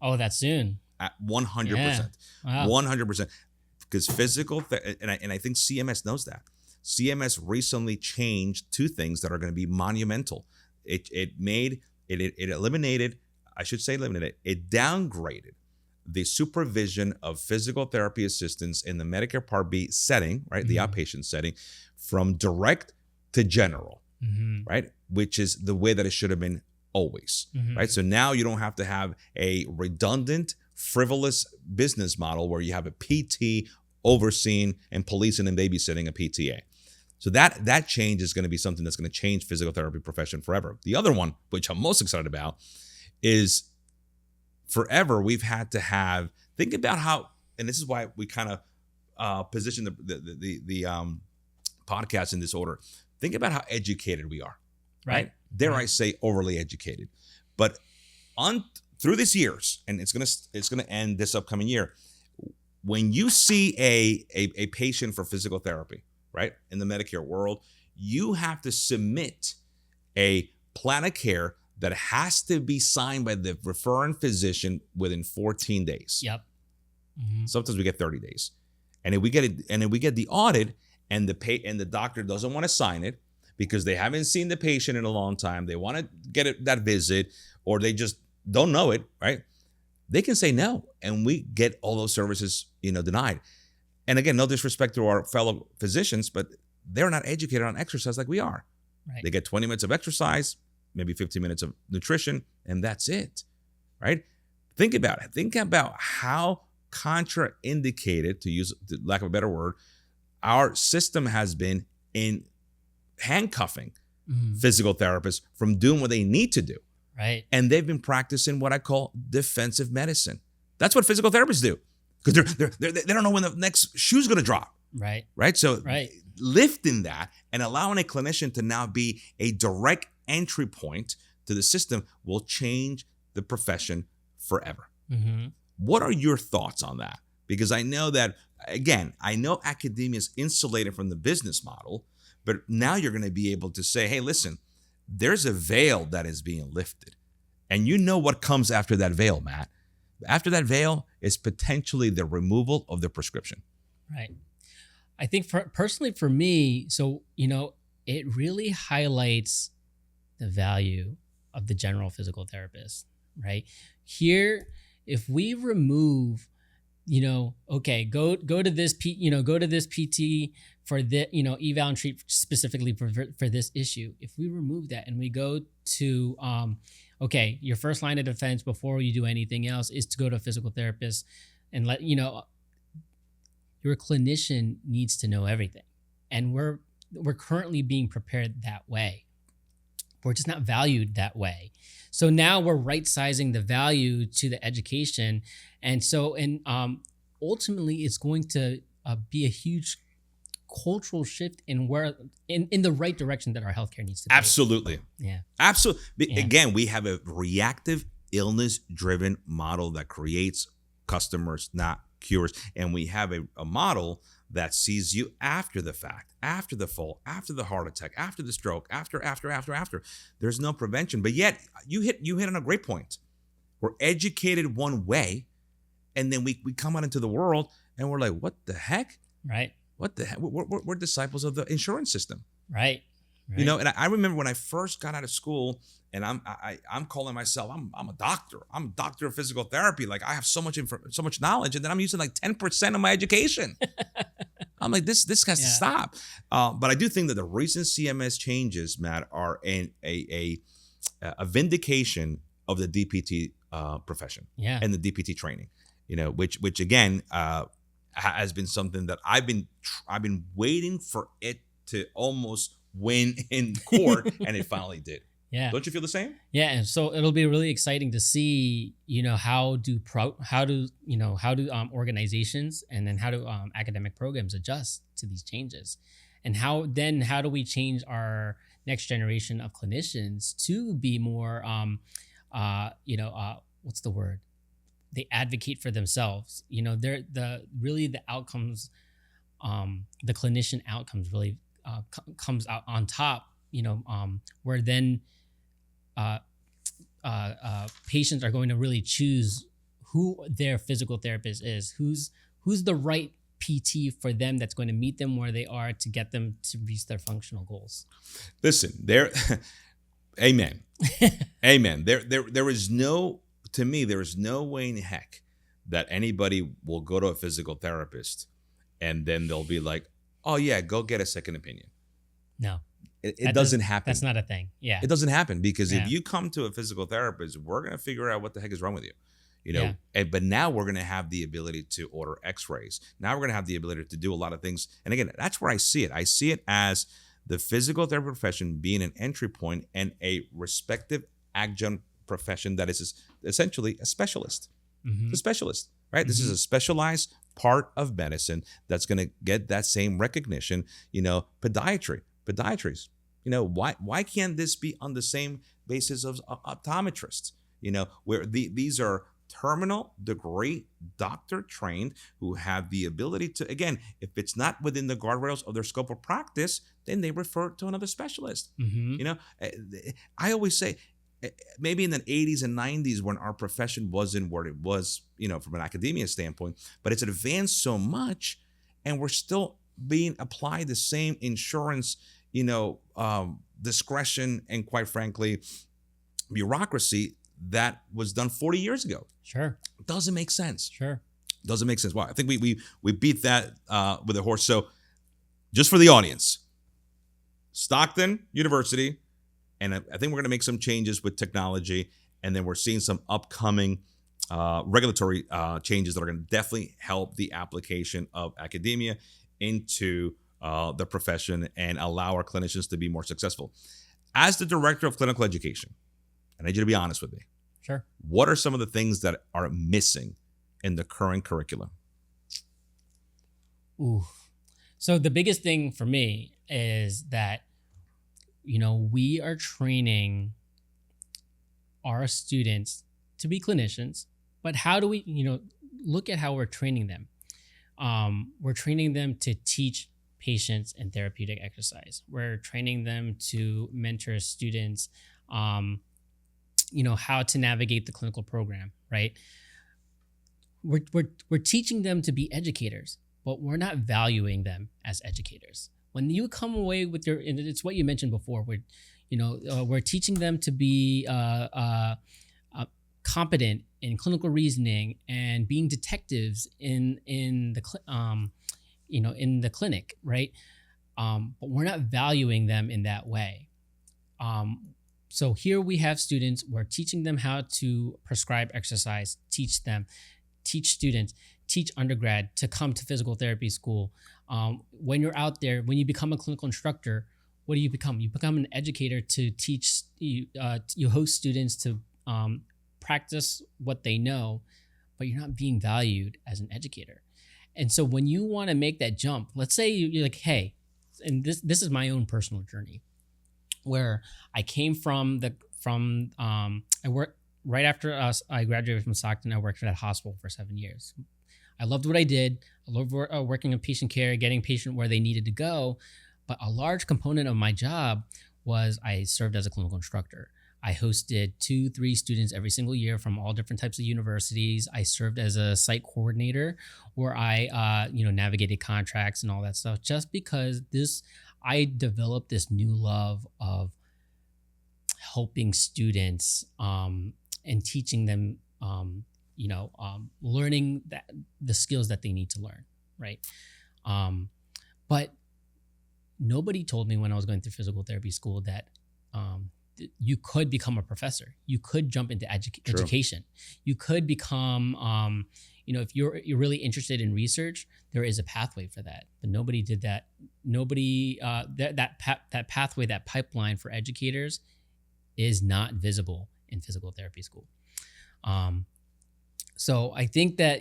Oh, that's soon. At 100%. Yeah. Wow. 100%. Because physical, and I think CMS knows that. CMS recently changed two things that are going to be monumental. It eliminated, it downgraded the supervision of physical therapy assistants in the Medicare Part B setting, right? The outpatient setting, from direct to general, right? Which is the way that it should have been always, right? So now you don't have to have a redundant, frivolous business model where you have a PT overseeing and policing and babysitting a PTA. So that change is going to be something that's going to change physical therapy profession forever. The other one, which I'm most excited about, is forever we've had to have, think about how, and this is why we kind of position the podcast in this order. Think about how educated we are, right? Dare I say overly educated. But through these years, and it's gonna end this upcoming year, when you see a patient for physical therapy, right, in the Medicare world, you have to submit a plan of care that has to be signed by the referring physician within 14 days. Yep. Sometimes we get 30 days. And if we get the audit and the doctor doesn't want to sign it because they haven't seen the patient in a long time, they want to get that visit, or they just don't know it, right? They can say no, and we get all those services, denied. And again, no disrespect to our fellow physicians, but they're not educated on exercise like we are. Right. They get 20 minutes of exercise, maybe 15 minutes of nutrition, and that's it, right? Think about it. Think about how contraindicated, to use the lack of a better word, our system has been in handcuffing physical therapists from doing what they need to do. Right. And they've been practicing what I call defensive medicine. That's what physical therapists do, because they don't know when the next shoe's going to drop. Right. Right. So lifting that and allowing a clinician to now be a direct entry point to the system will change the profession forever. What are your thoughts on that? Because I know that, again, academia is insulated from the business model, but now you're going to be able to say, hey, listen, there's a veil that is being lifted. And you know what comes after that veil, Matt. After that veil is potentially the removal of the prescription. Right. I think personally for me, so, it really highlights the value of the general physical therapist, right? Here, if we remove, okay, go to this PT for the, eval and treat specifically for this issue. If we remove that and we go to, okay, your first line of defense before you do anything else is to go to a physical therapist and let, your clinician needs to know everything. And we're currently being prepared that way. We're just not valued that way. So now we're right sizing the value to the education. And so, ultimately it's going to be a huge cultural shift in the right direction that our healthcare needs to be. Absolutely. Yeah. Absolutely. Yeah. Again, we have a reactive illness-driven model that creates customers, not cures. And we have a model that sees you after the fact, after the fall, after the heart attack, after the stroke, after. There's no prevention. But yet you hit on a great point. We're educated one way, and then we come out into the world and we're like, what the heck? Right. What the heck? We're disciples of the insurance system. Right. And I remember when I first got out of school, and I'm calling myself, I'm a doctor. I'm a doctor of physical therapy. Like, I have so much knowledge, and then I'm using like 10% of my education. I'm like, this has to stop. But I do think that the recent CMS changes, Matt, are a vindication of the DPT profession and the DPT training. Which again has been something that I've been waiting for it to almost win in court, and it finally did. Yeah. Don't you feel the same? Yeah, and so it'll be really exciting to see, how do organizations and then how do academic programs adjust to these changes, and how do we change our next generation of clinicians to be more, what's the word? they advocate for themselves. They're the outcomes, the clinician outcomes really comes out on top. Where then patients are going to really choose who their physical therapist is, who's the right PT for them that's going to meet them where they are to get them to reach their functional goals. Listen, amen. Amen. There is no, to me, there is no way in heck that anybody will go to a physical therapist and then they'll be like, oh yeah, go get a second opinion. No. It doesn't happen. That's not a thing. Yeah. It doesn't happen because Yeah. if you come to a physical therapist, we're going to figure out what the heck is wrong with you. Yeah. But now we're going to have the ability to order x-rays. Now we're going to have the ability to do a lot of things. And again, that's where I see it. I see it as the physical therapy profession being an entry point and a respective adjunct profession that is essentially a specialist. Mhm. A specialist, right? This is a specialized part of medicine that's going to get that same recognition. Podiatries. Why can't this be on the same basis of optometrists? Where these are terminal degree doctor trained who have the ability to, again, if it's not within the guardrails of their scope of practice, then they refer to another specialist. Mhm. I always say, maybe in the 80s and 90s when our profession wasn't where it was, from an academia standpoint, but it's advanced so much and we're still being applied the same insurance, discretion and quite frankly, bureaucracy that was done 40 years ago. Sure. Doesn't make sense. Sure. Doesn't make sense. Wow. I think we beat that with a horse. So just for the audience, Stockton University, and I think we're going to make some changes with technology, and then we're seeing some upcoming regulatory changes that are going to definitely help the application of academia into the profession and allow our clinicians to be more successful. As the director of clinical education, I need you to be honest with me. Sure. What are some of the things that are missing in the current curriculum? Ooh. So the biggest thing for me is that, we are training our students to be clinicians, but how do we, look at how we're training them. We're training them to teach patients in therapeutic exercise. We're training them to mentor students, how to navigate the clinical program, right? We're teaching them to be educators, but we're not valuing them as educators. When you come away with and it's what you mentioned before, we're teaching them to be competent in clinical reasoning and being detectives in the clinic, right? But we're not valuing them in that way. So here we have students, we're teaching them how to prescribe exercise, teach students, teach undergrad to come to physical therapy school. When you're out there, when you become a clinical instructor, what do you become? You become an educator to teach, you host students to practice what they know, but you're not being valued as an educator. And so when you want to make that jump, let's say you're like, hey, and this is my own personal journey, where I came I worked right after I graduated from Stockton. I worked at a hospital for 7 years. I loved what I did. I loved working in patient care, getting patient where they needed to go. But a large component of my job was I served as a clinical instructor. I hosted 2-3 students every single year from all different types of universities. I served as a site coordinator where I, navigated contracts and all that stuff, just because I developed this new love of helping students and teaching them, learning the skills that they need to learn, right? But nobody told me when I was going through physical therapy school that you could become a professor. You could jump into education. You could become, if you're really interested in research, there is a pathway for that. But nobody did that. Nobody that pathway, that pipeline for educators is not visible in physical therapy school. So I think that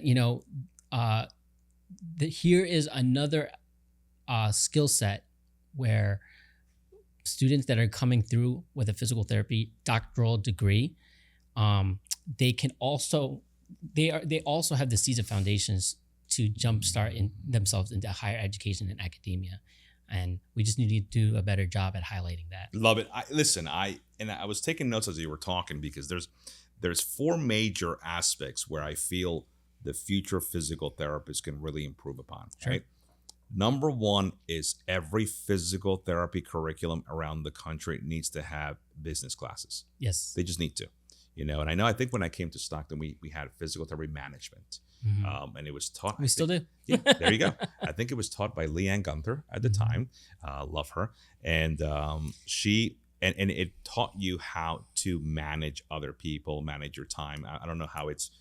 here is another skill set where students that are coming through with a physical therapy doctoral degree, they can also they also have the seeds of foundations to jumpstart themselves into higher education and academia, and we just need to do a better job at highlighting that. Love it. I was taking notes as you were talking, because there's 4 major aspects where I feel the future physical therapist can really improve upon. Sure. Right. Number 1 is every physical therapy curriculum around the country needs to have business classes. Yes. They just need to, and I think when I came to Stockton, we had physical therapy management, and it was taught. We still do. Yeah, there you go. I think it was taught by Leanne Gunther at the time. Love her. And and it taught you how to manage other people, manage your time. I don't know how it's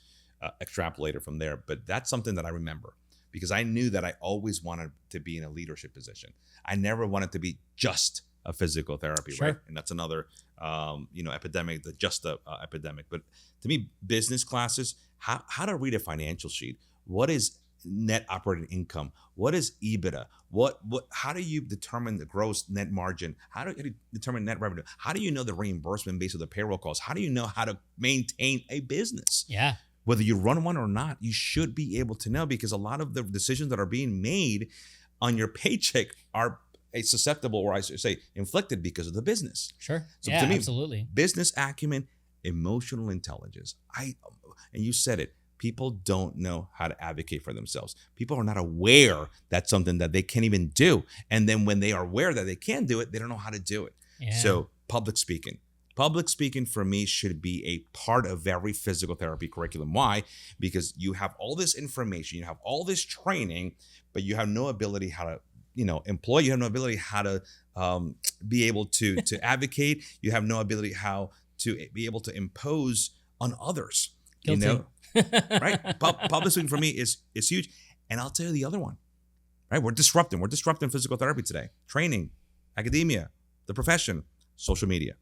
extrapolated from there, but that's something that I remember, because I knew that I always wanted to be in a leadership position. I never wanted to be just a physical therapy, Sure. right? And that's another, epidemic, the just a epidemic. But to me, business classes, how to read a financial sheet, what is net operating income, what is EBITDA, how do you determine the gross net margin, how do you determine net revenue, how do you know the reimbursement based on the payroll costs, how do you know how to maintain a business? Yeah. Whether you run one or not, you should be able to know, because a lot of the decisions that are being made on your paycheck are susceptible, or I should say inflicted, because of the business. Sure. So yeah, to me, absolutely. business acumen, emotional intelligence. And you said it, people don't know how to advocate for themselves. People are not aware that's something that they can't even do. And then when they are aware that they can do it, they don't know how to do it. Yeah. So public speaking for me should be a part of every physical therapy curriculum. Why? Because you have all this information, you have all this training, but you have no ability how to employ. You have no ability how to be able to advocate. You have no ability how to be able to impose on others. Guilty. Right? Public speaking for me is huge. And I'll tell you the other one. Right? We're disrupting physical therapy today. Training, academia, the profession, social media.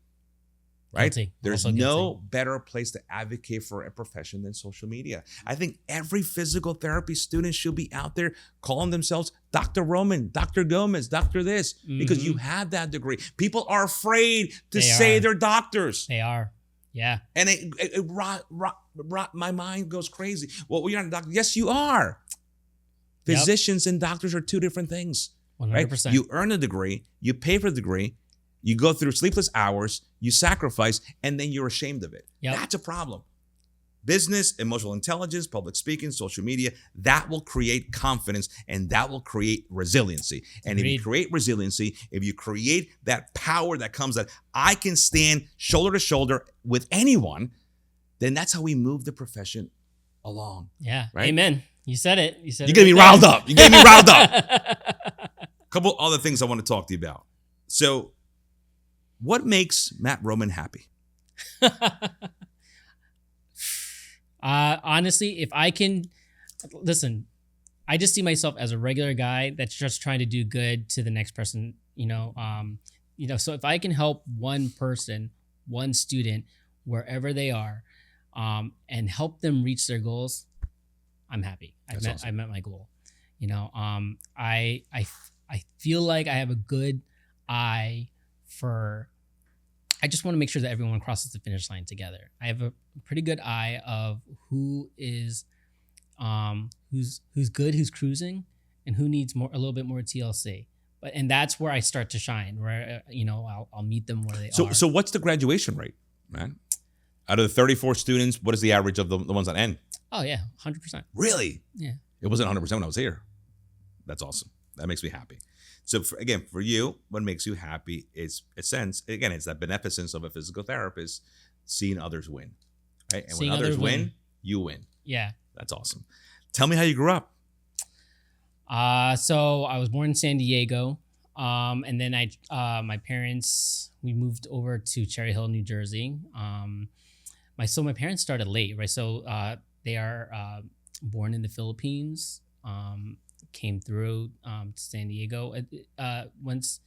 Right? Guilty. There's Also no guilty. better place to advocate for a profession than social media. I think every physical therapy student should be out there calling themselves Dr. Roman, Dr. Gomez, Dr. this, because you have that degree. People are afraid to say they're doctors. They are. Yeah. And my mind goes crazy. Well, you're not a doctor. Yes, you are. Yep. Physicians and doctors are 2 different things. 100%. Right? You earn a degree, you pay for the degree, you go through sleepless hours, you sacrifice, and then you're ashamed of it. Yep. That's a problem. Business, emotional intelligence, public speaking, social media, that will create confidence, and that will create resiliency. And if you create resiliency, if you create that power that comes that I can stand shoulder to shoulder with anyone, then that's how we move the profession along. Yeah. Right? Amen. You said it. You get me riled up. You get me riled up. A couple other things I want to talk to you about. So, what makes Matt Roman happy? Honestly, if I can listen, I just see myself as a regular guy that's just trying to do good to the next person, so if I can help one person, one student, wherever they are, and help them reach their goals, I'm happy. I met my goal. I feel like I have a good eye for, I just want to make sure that everyone crosses the finish line together. I have a pretty good eye of who is, who's good, who's cruising, and who needs a little bit more TLC. And that's where I start to shine, where, I'll meet them where they are. So what's the graduation rate, man? Out of the 34 students, what is the average of the ones that end? Oh yeah, 100%. Really? Yeah. It wasn't 100% when I was here. That's awesome. That makes me happy. So for you, what makes you happy is it's that beneficence of a physical therapist, seeing others win, right? And Seeing when others others win, you win. Yeah. That's awesome. Tell me how you grew up. So I was born in San Diego, and then my parents, we moved over to Cherry Hill, New Jersey. My parents started late, right? So they are born in the Philippines. Came through to San Diego. Once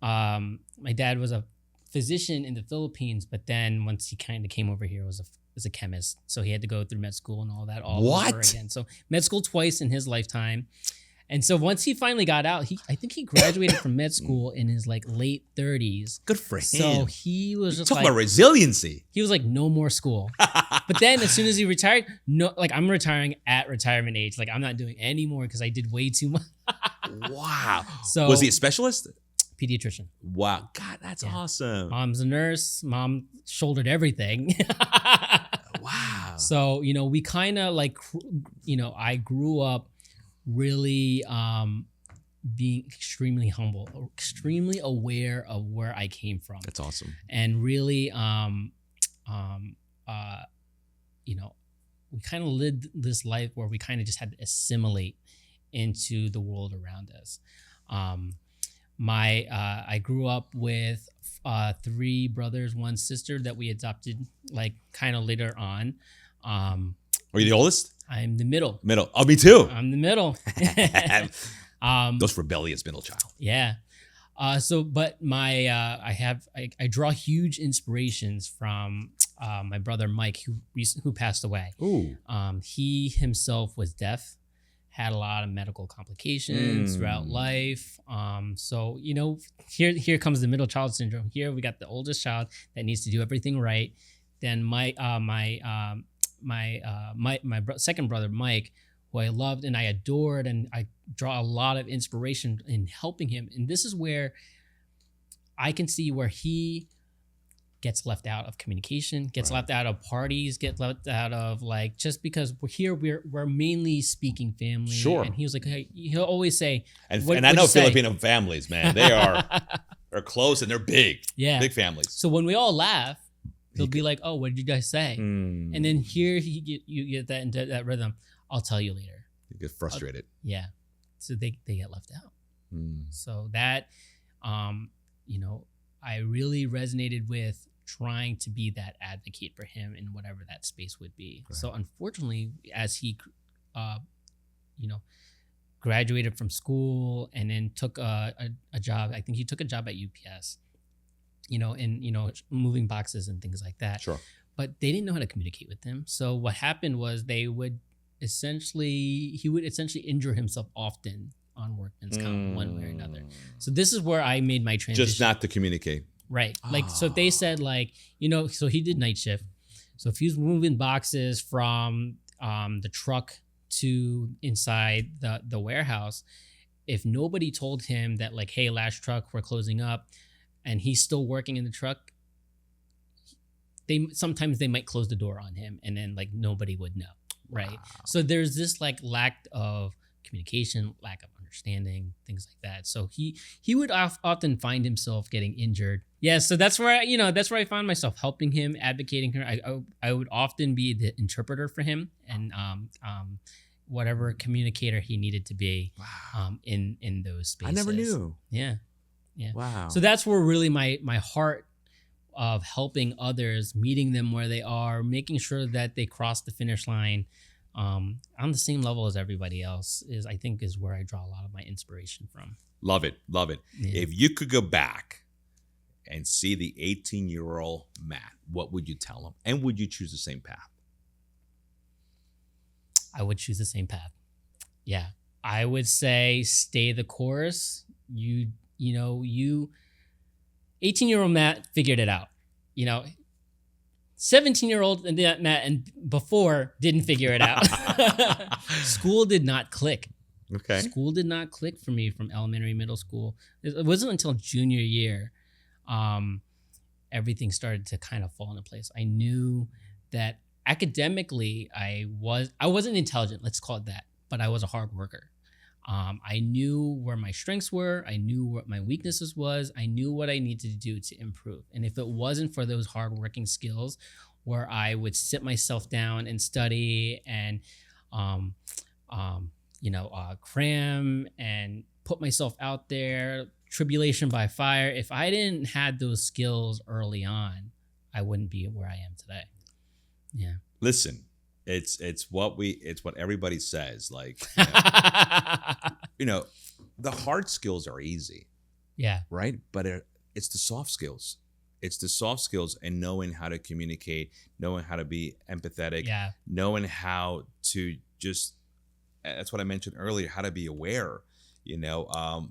my dad was a physician in the Philippines, but then once he kind of came over here, was a chemist. So he had to go through med school and all that all over again. So med school twice in his lifetime. And so once he finally got out, I think he graduated from med school in his like late 30s. Good for him. So he was just Talk like, about resiliency. he was like, no more school. But then as soon as he retired, no, like I'm retiring at retirement age. Like I'm not doing any more because I did way too much. Wow. So Was he a specialist? pediatrician. Wow. God, that's Yeah. awesome. Mom's a nurse. Mom shouldered everything. Wow. So, you know, we kind of like, you know, I grew up really being extremely humble, extremely aware of where I came from. That's awesome. And really, you know, we kind of lived this life where we kind of just had to assimilate into the world around us. I grew up with 3 brothers, 1 sister that we adopted like kind of later on. Are you the oldest? I'm the middle. Middle. Oh, me too. I'm the middle. Those rebellious middle child. Yeah. But I draw huge inspirations from my brother Mike, who passed away. Ooh. He himself was deaf, had a lot of medical complications throughout life. So you know, here comes the middle child syndrome. Here we got the oldest child that needs to do everything right. Then my second brother Mike, who I loved and I adored, and I draw a lot of inspiration in helping him. And this is where I can see where he gets left out of communication, gets left out of parties, gets left out of like, just because we're mainly speaking family. Sure. And he was like, hey, he'll always say, And what, I know what'd you say? Filipino families, man. They're close and they're big. Yeah. Big families. So when we all laugh, he'll be like, oh, what did you guys say? Mm. And then here you get that into that rhythm. I'll tell you later. You get frustrated. Yeah. So they get left out. Mm. So that, you know, I really resonated with trying to be that advocate for him in whatever that space would be. Right. So unfortunately, as he, you know, graduated from school and then took a job, I think he took a job at UPS, you know, in, you know, moving boxes and things like that. Sure. But they didn't know how to communicate with him. So what happened was he would essentially injure himself often on workman's comp one way or another. So this is where I made my transition. Just not to communicate. Right. Like, so they said like, you know, so he did night shift. So if he was moving boxes from the truck to inside the warehouse, if nobody told him that like, hey, last truck, we're closing up, and he's still working in the truck, sometimes they might close the door on him and then like nobody would know. Right. Wow. So there's this like lack of communication, lack of understanding, things like that. So he would often find himself getting injured. Yeah. So that's where I found myself helping him, advocating her. I would often be the interpreter for him and whatever communicator he needed to be. Wow. In those spaces. I never knew. Yeah. Yeah. Wow. So that's where really my heart of helping others, meeting them where they are, making sure that they cross the finish line on the same level as everybody else is where I draw a lot of my inspiration from. Love it. Love it. Yeah. If you could go back and see the 18-year-old Matt, what would you tell him? And would you choose the same path? I would choose the same path. Yeah. I would say stay the course. You 18-year-old Matt figured it out. 17-year-old Matt and before didn't figure it out. School did not click. Okay. School did not click for me from elementary, middle school. It wasn't until junior year everything started to kind of fall into place. I knew that academically I wasn't intelligent, let's call it that, but I was a hard worker. I knew where my strengths were. I knew what my weaknesses was. I knew what I needed to do to improve. And if it wasn't for those hardworking skills where I would sit myself down and study and, cram and put myself out there, tribulation by fire, if I didn't have those skills early on, I wouldn't be where I am today. Yeah. Listen, it's what everybody says. Like, the hard skills are easy. Yeah. Right. But it's the soft skills. It's the soft skills and knowing how to communicate, knowing how to be empathetic, Yeah. knowing how to just that's what I mentioned earlier, how to be aware, you know,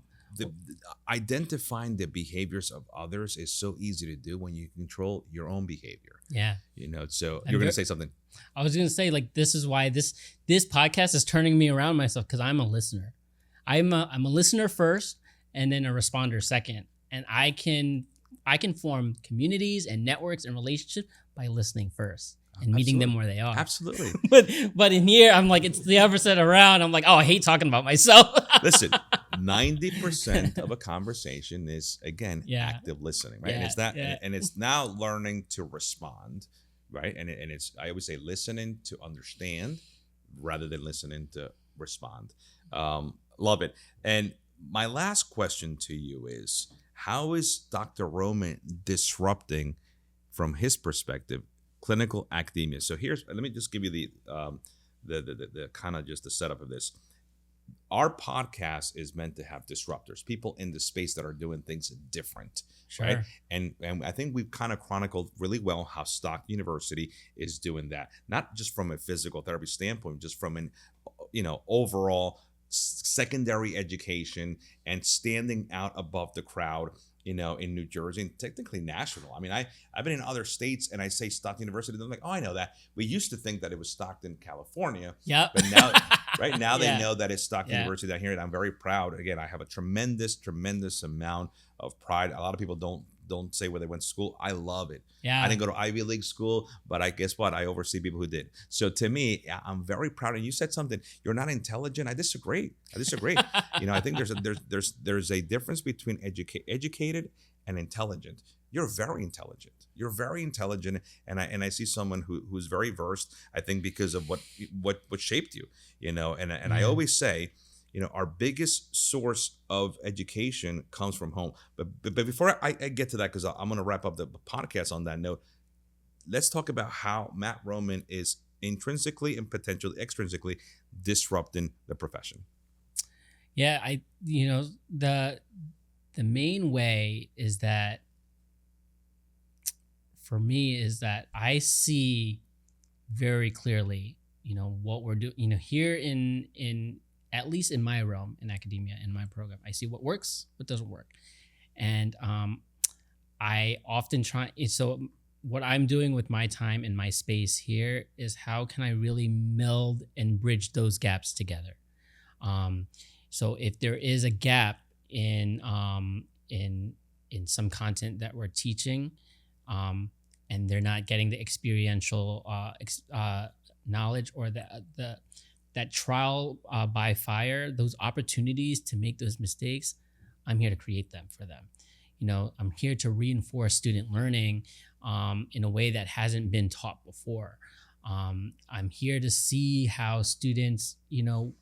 identifying the behaviors of others is so easy to do when you control your own behavior, Yeah. you know. So I'm you're going ver- to say something. I was gonna say, like, this is why this podcast is turning me around myself, because I'm a listener. I'm a listener first, and then a responder second, and I can form communities and networks and relationships by listening first and meeting them where they are. Absolutely. but in here, I'm like, it's the opposite around. I'm like, oh, I hate talking about myself. Listen, 90% of a conversation is, again, active listening, right? Yeah, And it's that, yeah. and it's now learning to respond, right? And it's, I always say, listening to understand rather than listening to respond. Love it. And my last question to you is, how is Dr. Roman disrupting, from his perspective, clinical academia? So let me just give you the kind of just the setup of this. Our podcast is meant to have disruptors, people in the space that are doing things different, Sure. right? And I think we've kind of chronicled really well how Stockton University is doing that, not just from a physical therapy standpoint, just from an, you know, overall secondary education and standing out above the crowd, you know, in New Jersey and technically national. I mean, I've been in other states and I say Stockton University, they're like, oh, I know that. We used to think that it was Stockton, California. Yep. But now, right now, Yeah. they know that it's Stockton Yeah. University down here, and I'm very proud. Again, I have a tremendous amount of pride. A lot of people don't say where they went to school. I love it. Yeah. I didn't go to Ivy League school, but I guess what? I oversee people who did. So to me, I'm very proud. And you said something. You're not intelligent. I disagree. You know, I think there's a difference between educated and intelligent. You're very intelligent. And I see someone who's very versed. I think because of what shaped you. You know, and I always say, you know, our biggest source of education comes from home. But before I get to that, because I'm going to wrap up the podcast on that note, let's talk about how Matt Roman is intrinsically and potentially extrinsically disrupting the profession. Yeah, the main way is that, for me, is that I see very clearly, you know, what we're doing, you know, here in at least in my realm, in academia, in my program, I see what works, what doesn't work. And I often try, so what I'm doing with my time in my space here is, how can I really meld and bridge those gaps together? So if there is a gap in some content that we're teaching, and they're not getting the experiential knowledge, or that trial by fire, those opportunities to make those mistakes, I'm here to create them for them. You know, I'm here to reinforce student learning in a way that hasn't been taught before. I'm here to see how students, you know,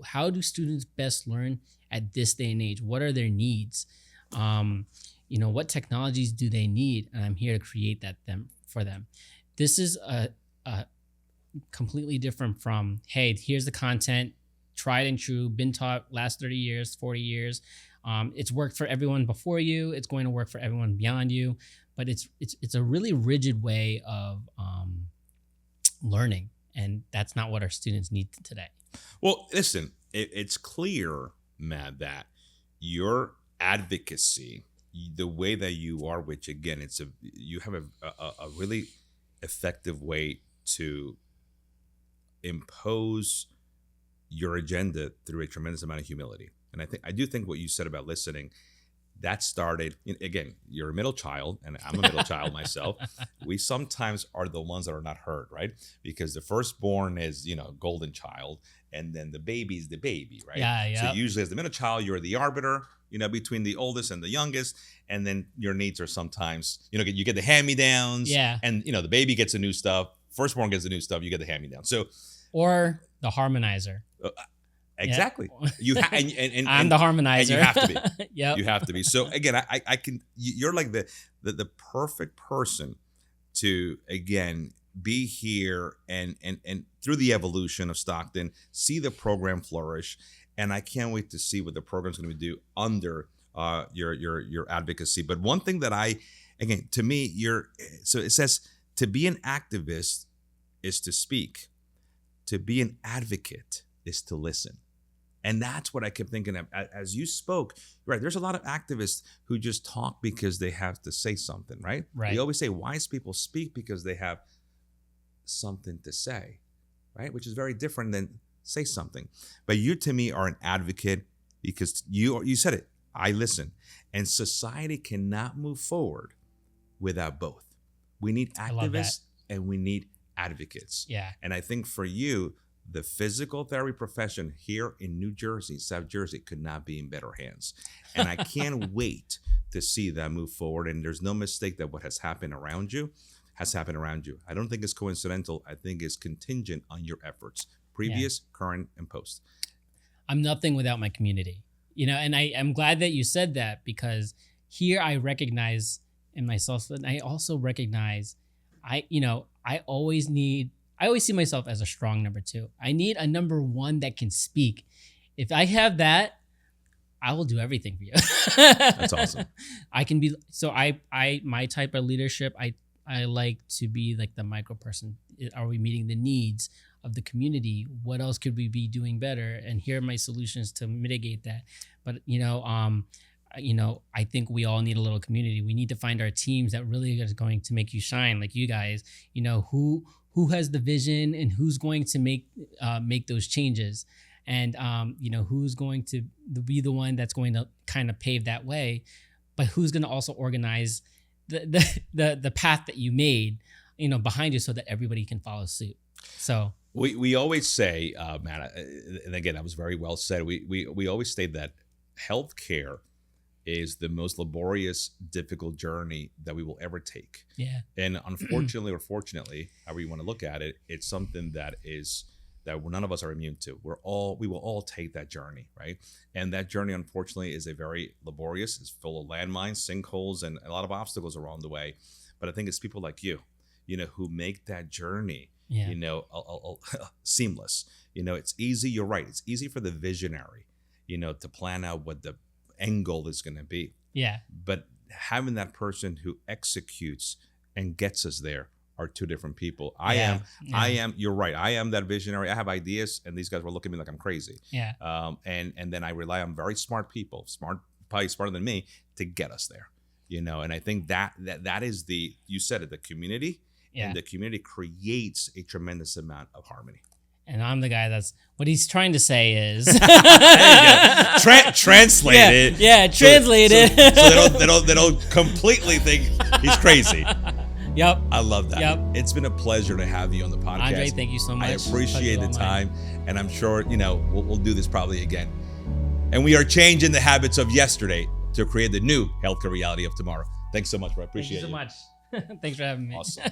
how do students best learn at this day and age? What are their needs? You know, what technologies do they need? And I'm here to create for them. This is a completely different from, hey, here's the content, tried and true, been taught last 30 years, 40 years. It's worked for everyone before you. It's going to work for everyone beyond you. But it's a really rigid way of learning. And that's not what our students need today. Well, listen, it's clear, Matt, that your advocacy, the way that you are, which again, you have a really effective way to impose your agenda through a tremendous amount of humility. And I do think what you said about listening, that started, again, you're a middle child, and I'm a middle child myself. We sometimes are the ones that are not heard, right? Because the firstborn is, you know, golden child, and then the baby is the baby, right? Yeah. So usually as the middle child, you're the arbiter, you know, between the oldest and the youngest, and then your needs are sometimes, you know, you get the hand-me-downs, and, you know, the baby gets the new stuff, firstborn gets the new stuff, you get the hand-me-down. So, or the harmonizer. Exactly. You and I'm the harmonizer. And you have to be. Yep. You have to be. So again, I can. You're like the perfect person to, again, be here and through the evolution of Stockton, see the program flourish, and I can't wait to see what the program's going to do under your advocacy. But one thing that again, to me, so it says, to be an activist is to speak. To be an advocate is to listen. And that's what I kept thinking of as you spoke. Right, there's a lot of activists who just talk because they have to say something, right? Right. We always say wise people speak because they have something to say, right? Which is very different than say something. But you, to me, are an advocate because you said it. I listen. And society cannot move forward without both. We need activists and we need advocates. Yeah. And I think for you, the physical therapy profession here in New Jersey, South Jersey, could not be in better hands. And I can't wait to see that move forward. And there's no mistake that what has happened around you has happened around you. I don't think it's coincidental. I think it's contingent on your efforts, previous, current, and post. I'm nothing without my community, and I'm glad that you said that, because here I recognize in myself, and I also recognize I always see myself as a strong number 2. I need a number 1 that can speak. If I have that, I will do everything for you. That's awesome. I can be, so my type of leadership, I like to be like the micro person. Are we meeting the needs of the community? What else could we be doing better? And here are my solutions to mitigate that. But, I think we all need a little community. We need to find our teams that really are going to make you shine, like you guys, who has the vision and who's going to make those changes, and who's going to be the one that's going to kind of pave that way, but who's going to also organize the path that you made behind you so that everybody can follow suit. So we always say, Matt, and again, that was very well said. We always state that healthcare is the most laborious, difficult journey that we will ever take. Yeah. And unfortunately or fortunately, however you want to look at it, it's something that none of us are immune to. We will all take that journey, right? And that journey, unfortunately, is a very laborious. It's full of landmines, sinkholes, and a lot of obstacles along the way. But I think it's people like you, who make that journey, seamless. It's easy. You're right. It's easy for the visionary, to plan out what the end goal is going to be. Yeah. But having that person who executes and gets us there are two different people. I am, you're right. I am that visionary. I have ideas and these guys will look at me like I'm crazy. Yeah. And then I rely on very smart people, probably smarter than me, to get us there, and I think that is you said it, the community, and the community creates a tremendous amount of harmony. And I'm the guy what he's trying to say is translate it. Yeah, translate it. So they don't completely think he's crazy. Yep. I love that. Yep. It's been a pleasure to have you on the podcast. Andre, thank you so much. I appreciate the time. And I'm sure, we'll do this probably again. And we are changing the habits of yesterday to create the new healthcare reality of tomorrow. Thanks so much, bro. I appreciate it. Thank you so much. Thanks for having me. Awesome.